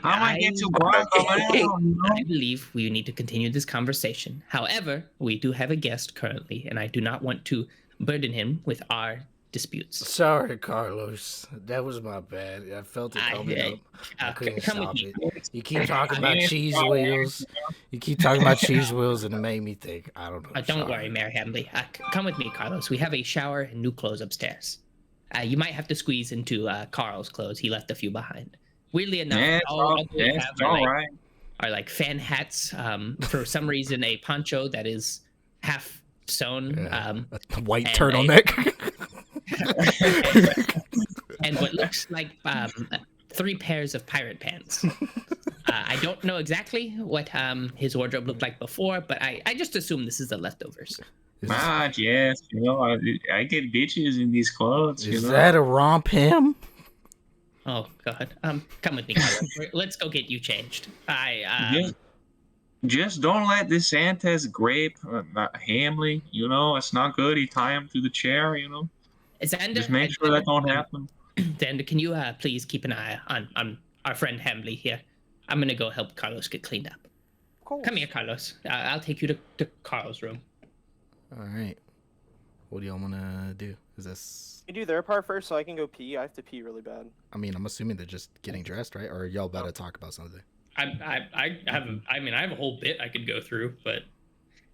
I believe we need to continue this conversation. However, we do have a guest currently, and I do not want to burden him with our disputes. Sorry, Carlos. That was my bad. I felt it coming up. I couldn't come stop with me. it. You keep talking about cheese wheels. You keep talking about cheese wheels, and it made me think. I don't know. Don't worry, Mayor Hambley. Come with me, Carlos. We have a shower and new clothes upstairs. You might have to squeeze into Carl's clothes. He left a few behind. Weirdly enough, all we have are like fan hats. For some reason, a poncho that is half sewn. A white turtleneck. And what looks like 3 pairs of pirate pants. I don't know exactly what his wardrobe looked like before, but I just assume this is the leftovers. Yes, I get bitches in these clothes. Is that a romp him? Oh God. Come with me, Carlos. Let's go get you changed. Just don't let this Santa's grape Hamley. It's not good. He tie him to the chair. Xander, Just make sure that don't happen. Xander, can you please keep an eye on our friend Hamley here? I'm gonna go help Carlos get cleaned up. Cool. Come here, Carlos. I'll take you to Carl's room. All right. What do y'all want to do? Is this? You do their part first, so I can go pee. I have to pee really bad. I mean, I'm assuming they're just getting dressed, right? Or y'all about to talk about something? I have a whole bit I could go through, but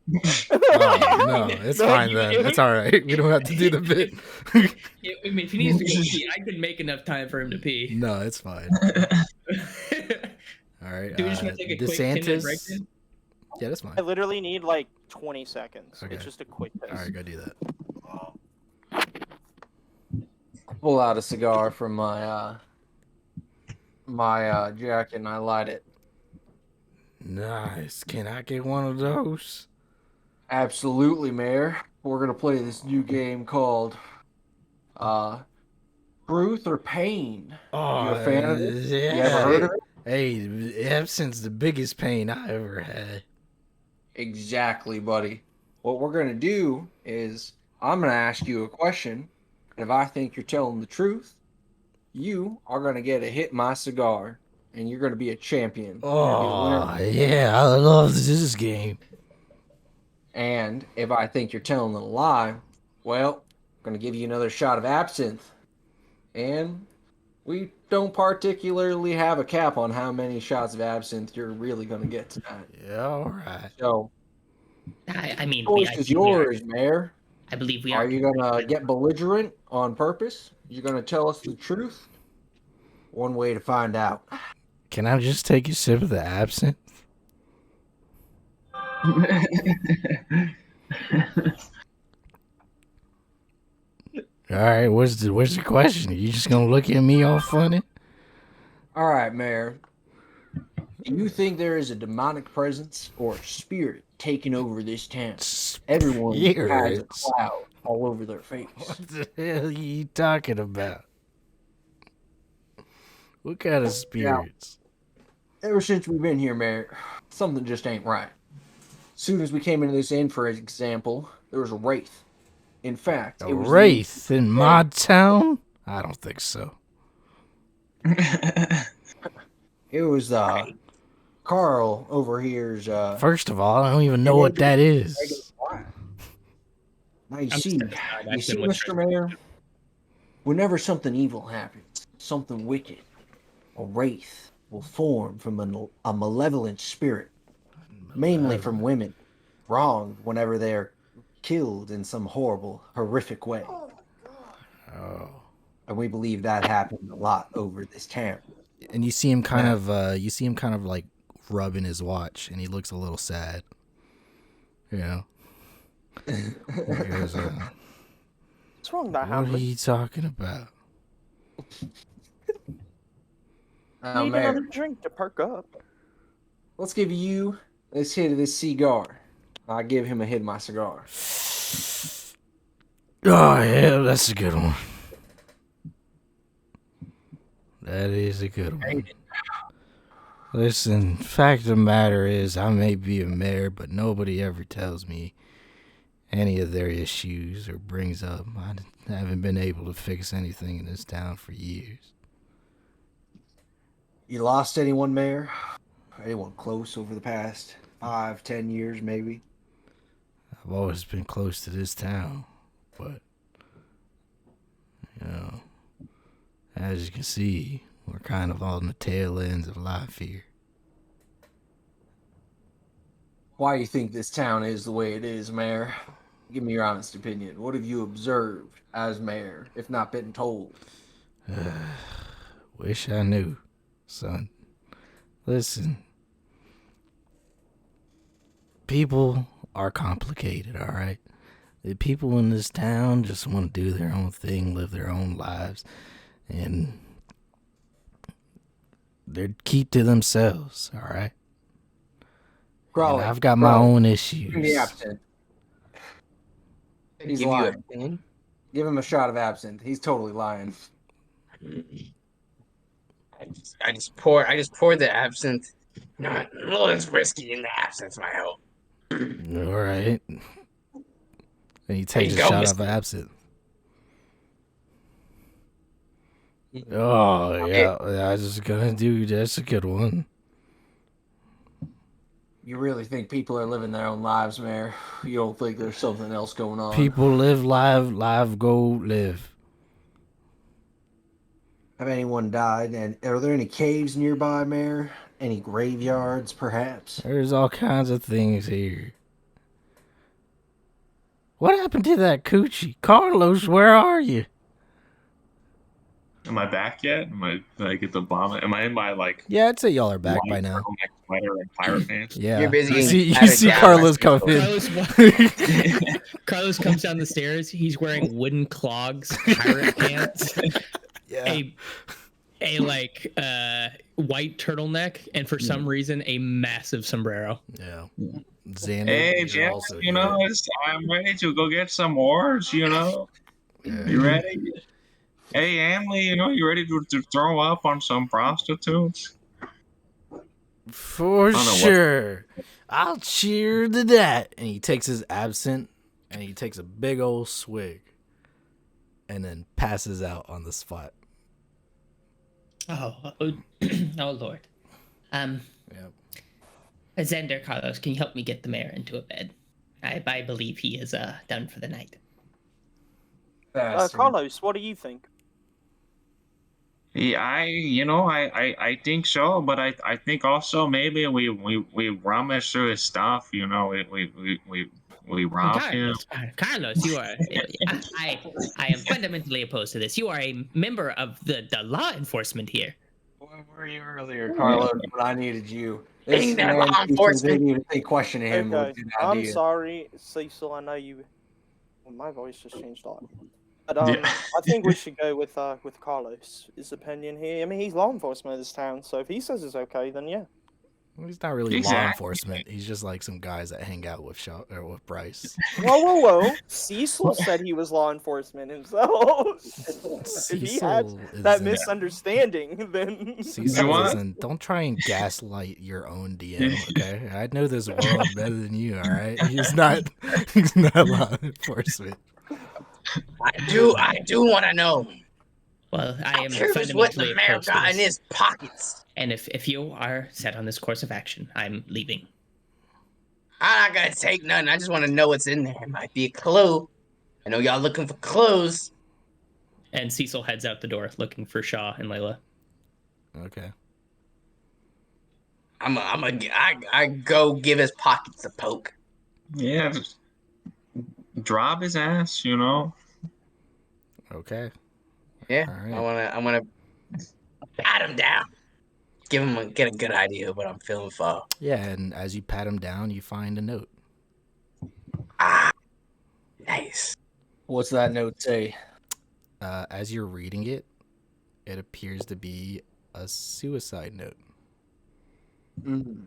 Oh, no, it's fine then. It's all right. We don't have to do the bit. if he needs to go pee, I could make enough time for him to pee. No, it's fine. All right. Do we just want to take a quick 10-minute break DeSantis. then? Yeah, that's fine. I literally need like 20 seconds. Okay. It's just a quick piss. All right, go do that. Pull out a cigar from my jacket and I light it. Nice. Can I get one of those? Absolutely, Mayor. We're gonna play this new game called Truth or Pain. Oh, You a fan of it? Yeah. You ever heard of it? Hey, absinthe's the biggest pain I ever had. Exactly, buddy. What we're gonna do is I'm gonna ask you a question, and if I think you're telling the truth, you are gonna get to hit my cigar, and you're gonna be a champion. You're gonna be a winner. Yeah, I love this game. And if I think you're telling a lie, well, I'm going to give you another shot of absinthe. And we don't particularly have a cap on how many shots of absinthe you're really going to get tonight. Yeah, all right. So, I mean, choice is yours, Mayor. I believe we Are are. you going to get belligerent on purpose? You're going to tell us the truth? One way to find out. Can I just take a sip of the absinthe? All right, what's the question? Are you just gonna look at me all funny? All right, Mayor. Do you think there is a demonic presence or a spirit taking over this town? Everyone has a Spirits? cloud all over their face. What the hell are you talking about? What kind of spirits? Ever since we've been here, Mayor, something just ain't right. As soon as we came into this inn, for example, there was a wraith. In fact, A it was wraith in my town? I don't think so. It was Carl over here's First of all, I don't even know what that is. Now you I'm see, stepping aside. Mr. Mayor, whenever something evil happens, something wicked, a wraith will form from a malevolent spirit, mainly from women, wronged whenever they're killed in some horrible, horrific way. Oh. And we believe that happened a lot over this town. And you see him kind of like rubbing his watch, and he looks a little sad. You know. He goes, What's wrong with that, what are Hamlet? you talking about? Need Mayor, another drink to perk up. let's give you this hit of this cigar. I give him a hit of my cigar. Oh, yeah, that's a good one. That is a good one. Listen, fact of the matter is, I may be a mayor, but nobody ever tells me any of their issues or brings up. I haven't been able to fix anything in this town for years. You lost anyone, Mayor? Anyone close over the past 5-10 years, maybe? I've always been close to this town, but, you know, as you can see, we're kind of on the tail ends of life here. Why do you think this town is the way it is, Mayor? Give me your honest opinion. What have you observed as mayor, if not been told? Wish I knew, son. Listen, people are complicated, all right? The people in this town just want to do their own thing, live their own lives, and They're keep to themselves, all right? Crawley, And I've got my Crawley, own give him issues. the absinthe. He's Give you lying. a thing. Give him a shot of absinthe. He's totally lying. I just poured the absinthe. Not a little less whiskey in the absinthe, my hope. All right. And he takes a you go, shot of Mr. absinthe. Oh, yeah. I was just going to do that's a good one. You really think people are living their own lives, Mayor? You don't think there's something else going on? People live, live, go live. Have anyone died? And are there any caves nearby, Mayor? Any graveyards, perhaps? There's all kinds of things here. What happened to that coochie? Carlos, where are you? Am I back yet? Did I get the bomb? Am I in my like? Yeah, I'd say y'all are back by white now. turtleneck sweater and pirate pants? Yeah. You're busy You getting see, you patted see down Carlos by come in. Carlos comes down the stairs. He's wearing wooden clogs, pirate pants, Yeah. a white turtleneck, and for some reason a massive sombrero. Yeah. Xander Hey, is Jeff, also you know, here. I'm ready to go get some oars, you know. Yeah. You ready? Hey, Emily, you know, you ready to throw up on some prostitutes? For I don't know what- sure. I'll cheer to that. And he takes his absinthe and he takes a big old swig and then passes out on the spot. Oh, oh Lord. Yep. Xander, Carlos, can you help me get the mayor into a bed? I believe he is done for the night. Carlos, what do you think? Yeah, I think so, but I think also maybe we rummage through his stuff, you know, we rob him. Carlos, you are. I am fundamentally opposed to this. You are a member of the law enforcement here. Where were you earlier, Carlos? When I needed you. Ain't that law you enforcement? didn't even think questioning him was Okay, an I'm idea. sorry, Cecil. I know you. Well, my voice just changed a lot. But Yeah. I think we should go with Carlos' opinion here. I mean, he's law enforcement of this town, so if he says it's okay, then yeah. Well, he's not really law Exactly. enforcement. He's just like some guys that hang out with with Bryce. Whoa! Cecil said he was law enforcement himself. If he had Cecil that isn't- Misunderstanding, then Cecil what? isn't. Don't try and gaslight your own DM, okay? I know this world better than you, all right? He's not law enforcement. I do want to know. Well, I am I'm curious what fundamentally the mayor opposed to got in this. his pockets. And if you are set on this course of action, I'm leaving. I'm not gonna take nothing. I just want to know what's in there. It might be a clue. I know y'all looking for clues. And Cecil heads out the door looking for Shaw and Layla. Okay. I go give his pockets a poke. Yeah, just drop his ass, you know. Okay. Yeah, All right. I wanna pat him down. Get a good idea of what I'm feeling for. Yeah, and as you pat him down, you find a note. Ah, nice. What's that note say? As you're reading it, it appears to be a suicide note. Mm,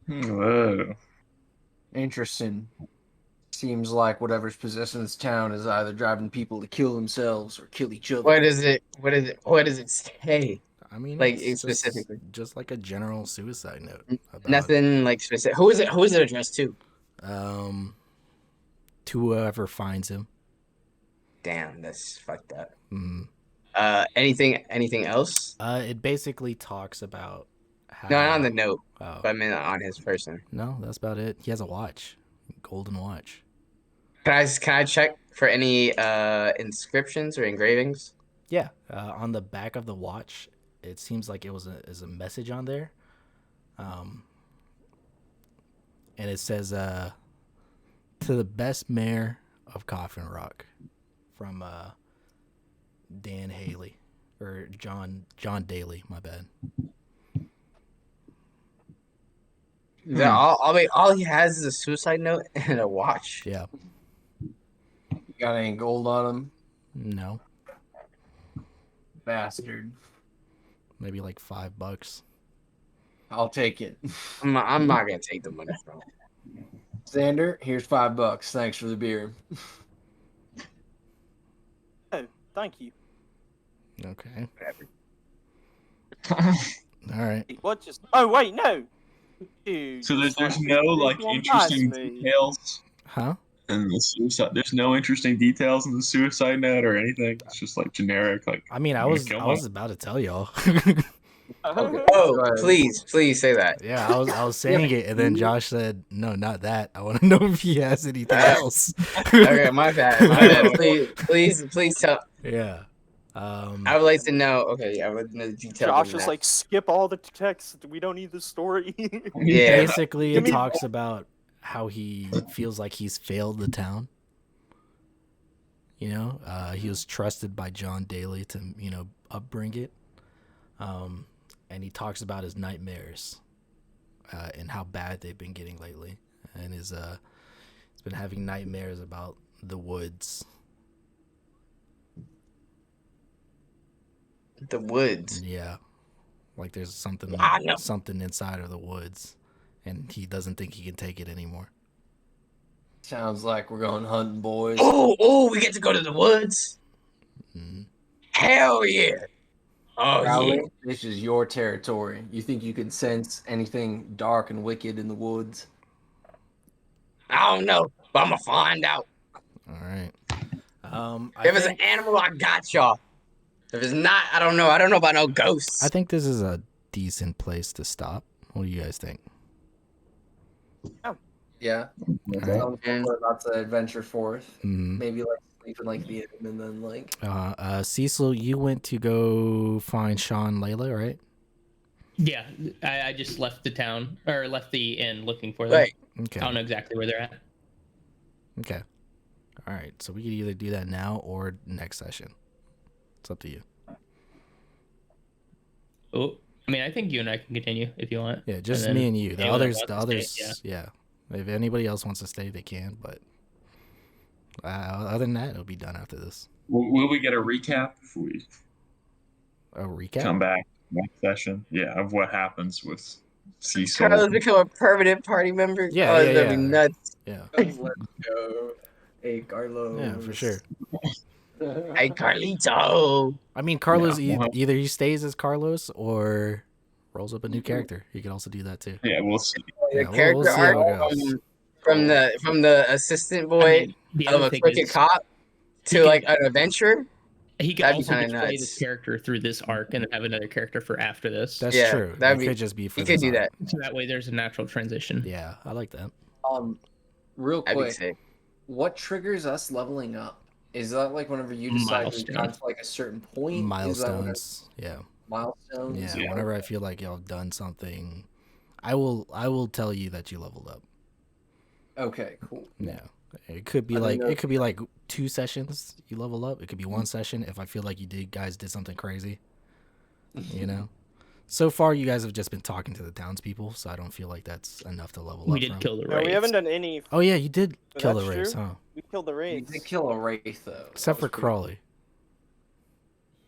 Whoa. interesting. Seems like whatever's possessing this town is either driving people to kill themselves or kill each other. What does it say? I mean, Like, it's specifically? just like a general suicide note. About, Nothing like specific. Who is it? Who is it addressed to? to whoever finds him. Damn, that's fucked up. Mm. Anything else? It basically talks about how. No, not on the note, Oh, but I mean on his person. no, that's about it. He has a watch, golden watch. Can I check for any inscriptions or engravings? Yeah, on the back of the watch, it seems like it was a message on there, and it says, "To the best mayor of Coffin Rock," from Dan Haley or John Daly. My bad. All he has is a suicide note and a watch. Yeah. Got any gold on him? No. Bastard. maybe like $5. I'll take it. I'm not gonna take the money from him. Xander, here's $5. Thanks for the beer. Oh, thank you. Okay. Whatever. All right. Wait, what just? Oh wait, no. Dude, So there's just no like one past interesting me. details Huh? in the suicide. There's no interesting details in the suicide note or anything. It's just like generic. Like I mean, I I'm gonna was kill about to tell y'all. Okay. Oh, Go ahead. please say that. Yeah, I was saying it, and then Josh said, "No, not that. I want to know if he has anything else." Okay, my bad. My bad. Please tell. Yeah. I would like to know. Okay, I would like to know the details. Josh on is that. like, myskip all the text. We don't need the story. Yeah. Basically, Give it me- talks about how he feels like he's failed the town. You know, he was trusted by John Daly to, upbring it. And he talks about his nightmares and how bad they've been getting lately. And he's been having nightmares about the woods. The woods. Yeah. Like there's something No. something inside of the woods, and he doesn't think he can take it anymore. Sounds like we're going hunting, boys. Oh, we get to go to the woods. Mhm. Hell yeah. Oh Crowley, yeah. this is your territory. You think you can sense anything dark and wicked in the woods? I don't know, but I'm gonna find out. All right. If it's an animal, I got y'all. If it's not, I don't know. I don't know about no ghosts. I think this is a decent place to stop. What do you guys think? Yeah. Alright. We're about to adventure forth. Mhm. Maybe like sleep in like the inn and then like. Cecil, you went to go find Sean Layla, right? Yeah, I just left the town or left the inn looking for them. Right. Okay. I don't know exactly where they're at. Okay. All right. So we could either do that now or next session. It's up to you. Oh, I mean, I think you and I can continue if you want. Yeah, just And then me and you. The anyone that others, wants to stay, yeah. If anybody else wants to stay, they can. But other than that, it'll be done after this. Will we get a recap if we A recap. come back next session? Yeah, of what happens with Cecil. Carlos become a permanent party member. Yeah, oh, yeah, that'd be yeah. nuts. Yeah. Let's go. Hey, Carlos. Yeah, for sure. Hey, Carlito. I mean, Carlos Yeah. either he stays as Carlos or rolls up a new character. He could also do that too. Yeah, we'll see. The Yeah, character we'll see how it arc goes. from the assistant boy I mean, the of other a thing crooked is, cop to he can- like an adventurer. he could that'd be also kinda just play nuts. this character through this arc and then have another character for after this. That's Yeah, true. that'd It be- could just be for You could this do arc. that. So that way there's a natural transition. Yeah, I like that. Real That'd be quick, sick. what triggers us leveling up? Is that like whenever you decide we've Milestone. gotten to like a certain point? Is that whenever- Milestones. Yeah. milestones. Yeah. Yeah. Whenever I feel like y'all done something, I will tell you that you leveled up. Okay, cool. Yeah. It could be I like don't know. it could be like 2 sessions you level up. It could be 1 session if I feel like you guys did something crazy. You know? So far you guys have just been talking to the townspeople, so I don't feel like that's enough to level We up did from. kill the No, race. we haven't done any. Oh yeah, you did But kill the that's race, true. huh? We killed the You race. did kill a wraith though. Except for That was pretty Crawley.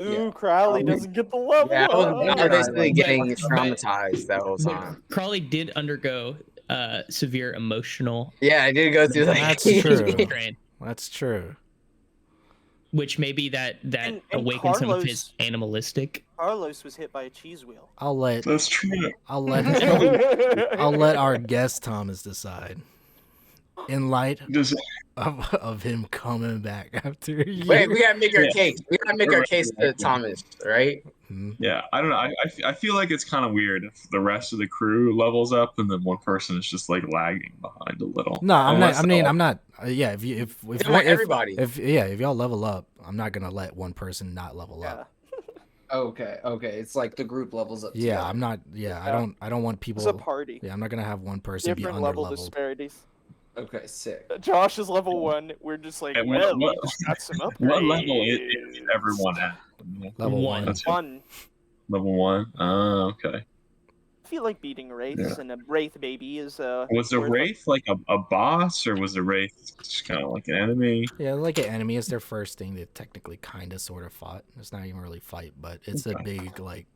Ooh, Yeah. Crowley doesn't get the level. Yeah, I was up. basically But- getting but- traumatized that whole But time. Crawley did undergo severe emotional Yeah, I did go through like That's true. strain, That's true. which maybe that And awakens some of his Carlos- animalistic. Carlos was hit by a cheese wheel. I'll let That's true. I'll let our guest Thomas decide. In light Does of him coming back after a year. Wait, we gotta make our Yeah. case. We gotta make our case to Thomas, right? Mhm. Yeah, I don't know. I feel like it's kind of weird if the rest of the crew levels up and then one person is just like lagging behind a little. No, I'm Unless not. I mean, all- I'm not. Yeah, if Everybody. if y'all level up, I'm not gonna let one person not level Yeah. up. Okay, okay. It's like the group levels up. Yeah, together. I'm not. Yeah, Yeah. I don't want people. It's a party. Yeah, I'm not gonna have one person be Different under level leveled. disparities. Okay, sick. Josh is level 1. We're just like, And well, what- we just got some upgrades. What level is everyone at? Level One. one. That's it. 1. Level 1. Oh, okay. I feel like beating wraiths, and a wraith baby is Was the worth it. wraith like a boss, or was the wraith just kind of like an enemy? Yeah, like an enemy is their first thing they technically kind of sort of fought. It's not even really fight, but it's a Okay. big like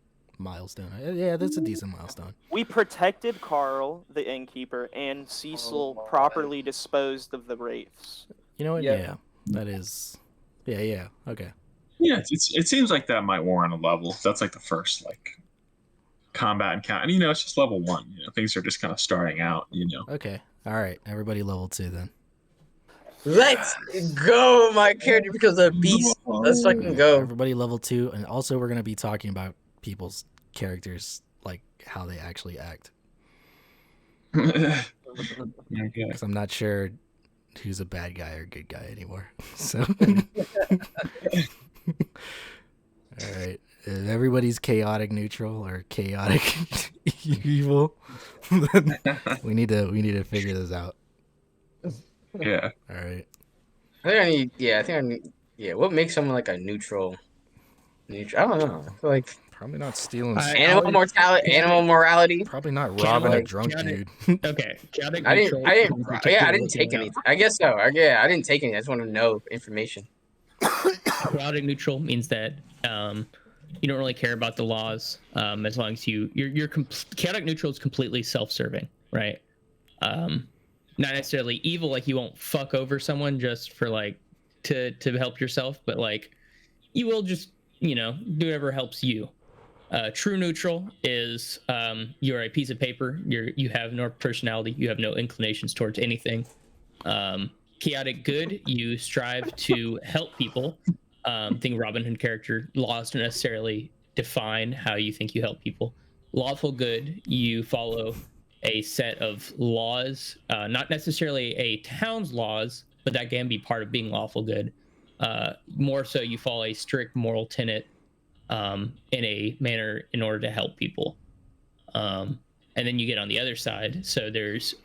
milestone. Yeah, that's a decent milestone. We protected Carl, the innkeeper, and Cecil properly disposed of the wraiths. You know what? Yep. Yeah, that is. Yeah. Okay. Yeah, it seems like that might warrant a level. That's like the first like combat encounter. And it's just level 1. Things are just kind of starting out. Okay. All right. Everybody level 2 then. Let's go. My character becomes a beast. Let's fucking go. Everybody level 2, and also we're gonna be talking about people's characters, like how they actually act. Okay. Because I'm not sure who's a bad guy or good guy anymore. So. All right. If everybody's chaotic neutral or chaotic evil, then we need to figure this out. Yeah. All right. I think I need. Yeah, what makes someone like a neutral? I don't know. I feel like Probably not stealing. animal morality. Probably not robbing a Chaotic- drunk chaotic- dude. Okay, chaotic I neutral. didn't take anything. I guess so. I didn't take anything. I just want to know information. Chaotic neutral means that you don't really care about the laws as long as you're chaotic neutral is completely self-serving, right? Not necessarily evil, like you won't fuck over someone just for like to help yourself, but like you will just do whatever helps you. True neutral is you're a piece of paper. You have no personality. You have no inclinations towards anything. Chaotic good, you strive to help people. Think Robin Hood character, laws don't necessarily define how you think you help people. Lawful good, you follow a set of laws, not necessarily a town's laws, but that can be part of being lawful good. More so, you follow a strict moral tenet in a manner in order to help people. And then you get on the other side. So there's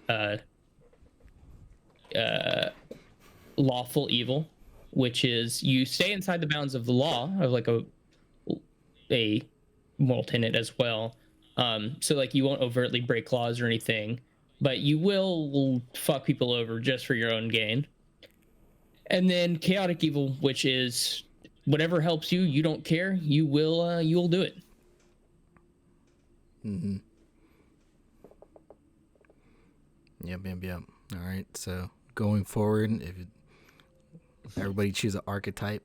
lawful evil, which is you stay inside the bounds of the law of like a moral tenet as well. So like you won't overtly break laws or anything, but you will fuck people over just for your own gain. And then chaotic evil, which is whatever helps you, you don't care, you will do it. Mm-hmm. Yep. All right. So going forward, if everybody choose an archetype,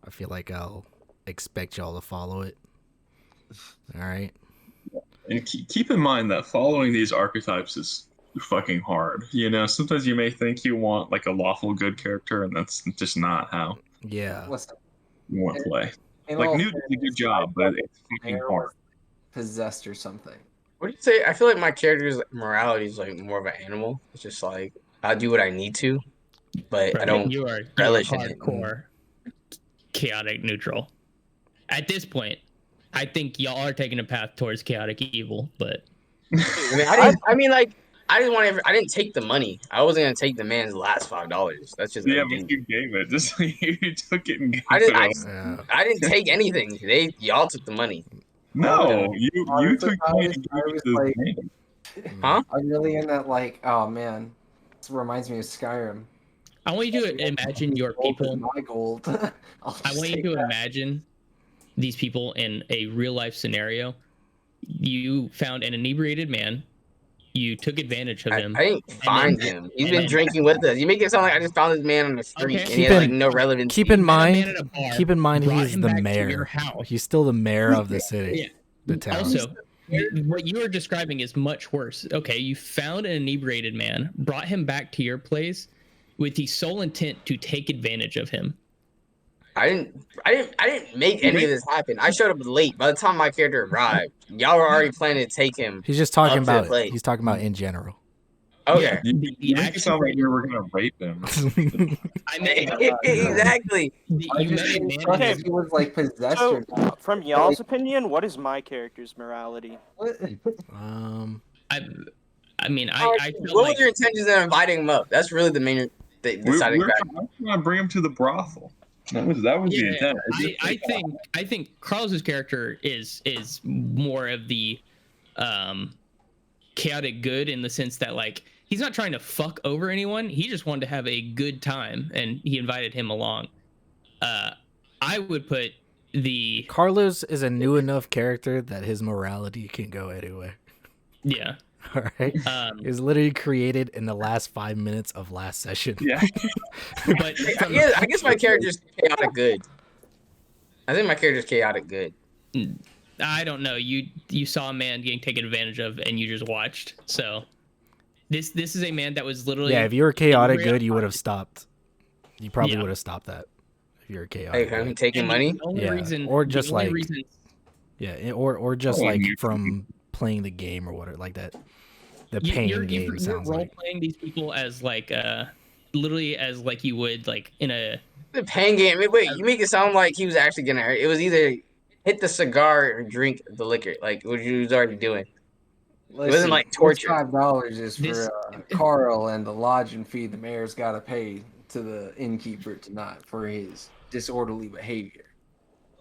I feel like I'll expect y'all to follow it. All right. And keep in mind that following these archetypes is fucking hard. Sometimes you may think you want like a lawful good character, and that's just not how Yeah. Listen, you want to play. in Like all Newt did a good job, but it's fucking Bear hard. was possessed or something. What do you say? I feel like my character's morality is like more of an animal. It's just like I do what I need to, but I don't You are relish in it. hardcore chaotic neutral. At this point, I think y'all are taking a path towards chaotic evil, but I didn't take the money. I wasn't gonna take the man's last $5. That's just Yeah, what I but did. you gave it. Just you took it and gave I it. didn't. away. I didn't take anything. Y'all took the money. No, you Honestly, took I money was- and I gave it was to the like- man. Huh? I'm really in that like, oh man, this reminds me of Skyrim. I want you to imagine your Gold is people. my gold. I want you to imagine these people in a real life scenario. You found an inebriated man. You took advantage of him. I didn't find him. He's been drinking with us. You make it sound like I just found this man on the street Okay. and he has like no relevance. Keep in You met a man mind. at a bar, Keep in mind, brought he's him the back to your mayor. house. He's still the mayor of the city, Yeah. the town. Also, what you are describing is much worse. Okay, you found an inebriated man, brought him back to your place with the sole intent to take advantage of him. I didn't make any of this happen. I showed up late. By the time my character arrived, y'all were already planning to take him. He's just talking Up to the about it. plate. He's talking about in general. Okay. You make it sound like you were gonna rape them. I mean, Exactly. I you just met a didn't man. trust Okay. if he was like possessed So, or not. from y'all's opinion, what is my character's morality? I mean, I feel What like was your intentions in inviting him up? That's really the main deciding We're factor. trying to bring him to the brothel. That was the intent. I think Carlos's character is more of the chaotic good in the sense that like he's not trying to fuck over anyone. He just wanted to have a good time, and he invited him along. I would put the Carlos is a new enough character that his morality can go anywhere. yeah. All right. It was literally created in the last 5 minutes of last session. Yeah. But I guess my character's chaotic good. I think my character's chaotic good. I don't know. You saw a man getting taken advantage of, and you just watched. So this is a man that was literally. Yeah, if you were chaotic in real good, you would time. have stopped. You probably Yeah. would have stopped that if you were chaotic. Like, I'm good. taking And money. The only Yeah, reason, or the just only like- reason, Yeah, or just Oh, like you- from playing the game or whatever, like that. The you- pain you're, game you're sounds role like. playing these people as like literally as like you would like in a. The pain game. Wait, you make it sound like he was actually gonna hurt. It was either hit the cigar or drink the liquor, like what you was already doing. Listen, like this torture. $5 is This- for Carl and the lodging fee the mayor's got to pay to the innkeeper tonight for his disorderly behavior.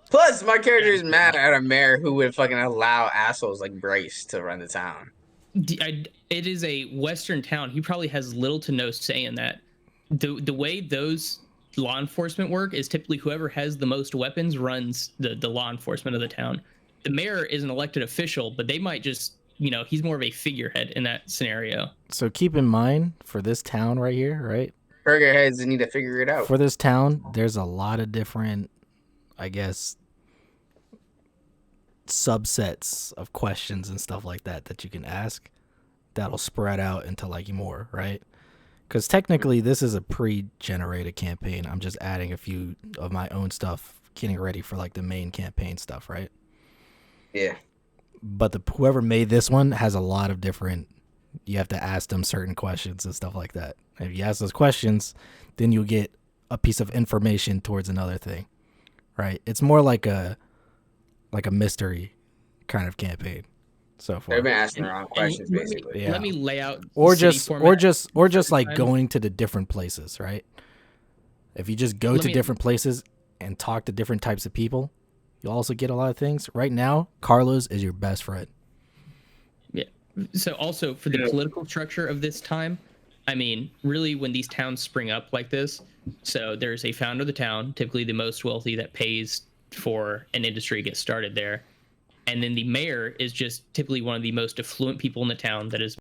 Plus, my character is mad at a mayor who would fucking allow assholes like Bryce to run the town. It is a western town. He probably has little to no say in that. The way those law enforcement work is typically whoever has the most weapons runs the law enforcement of the town. The mayor is an elected official, but they might just, he's more of a figurehead in that scenario. So keep in mind for this town right here, right? Burger heads need to figure it out. For this town, there's a lot of different, I guess, subsets of questions and stuff like that you can ask that'll spread out into like more, right? Because technically this is a pre-generated campaign. I'm just adding a few of my own stuff, getting ready for like the main campaign stuff, right? Yeah. But whoever made this one has a lot of different, you have to ask them certain questions and stuff like that. If you ask those questions, then you'll get a piece of information towards another thing, right? It's more like a mystery kind of campaign so far. They've been asking the wrong questions, let me- basically. Yeah. Let me lay out Or city just format. like time. going to the different places, right? If you just go Let to me- different places and talk to different types of people, you'll also get a lot of things. Right now, Carlos is your best friend. So also for the political structure of this time, I mean, really when these towns spring up like this, so there's a founder of the town, typically the most wealthy that pays for an industry to get started there. And then the mayor is just typically one of the most affluent people in the town that is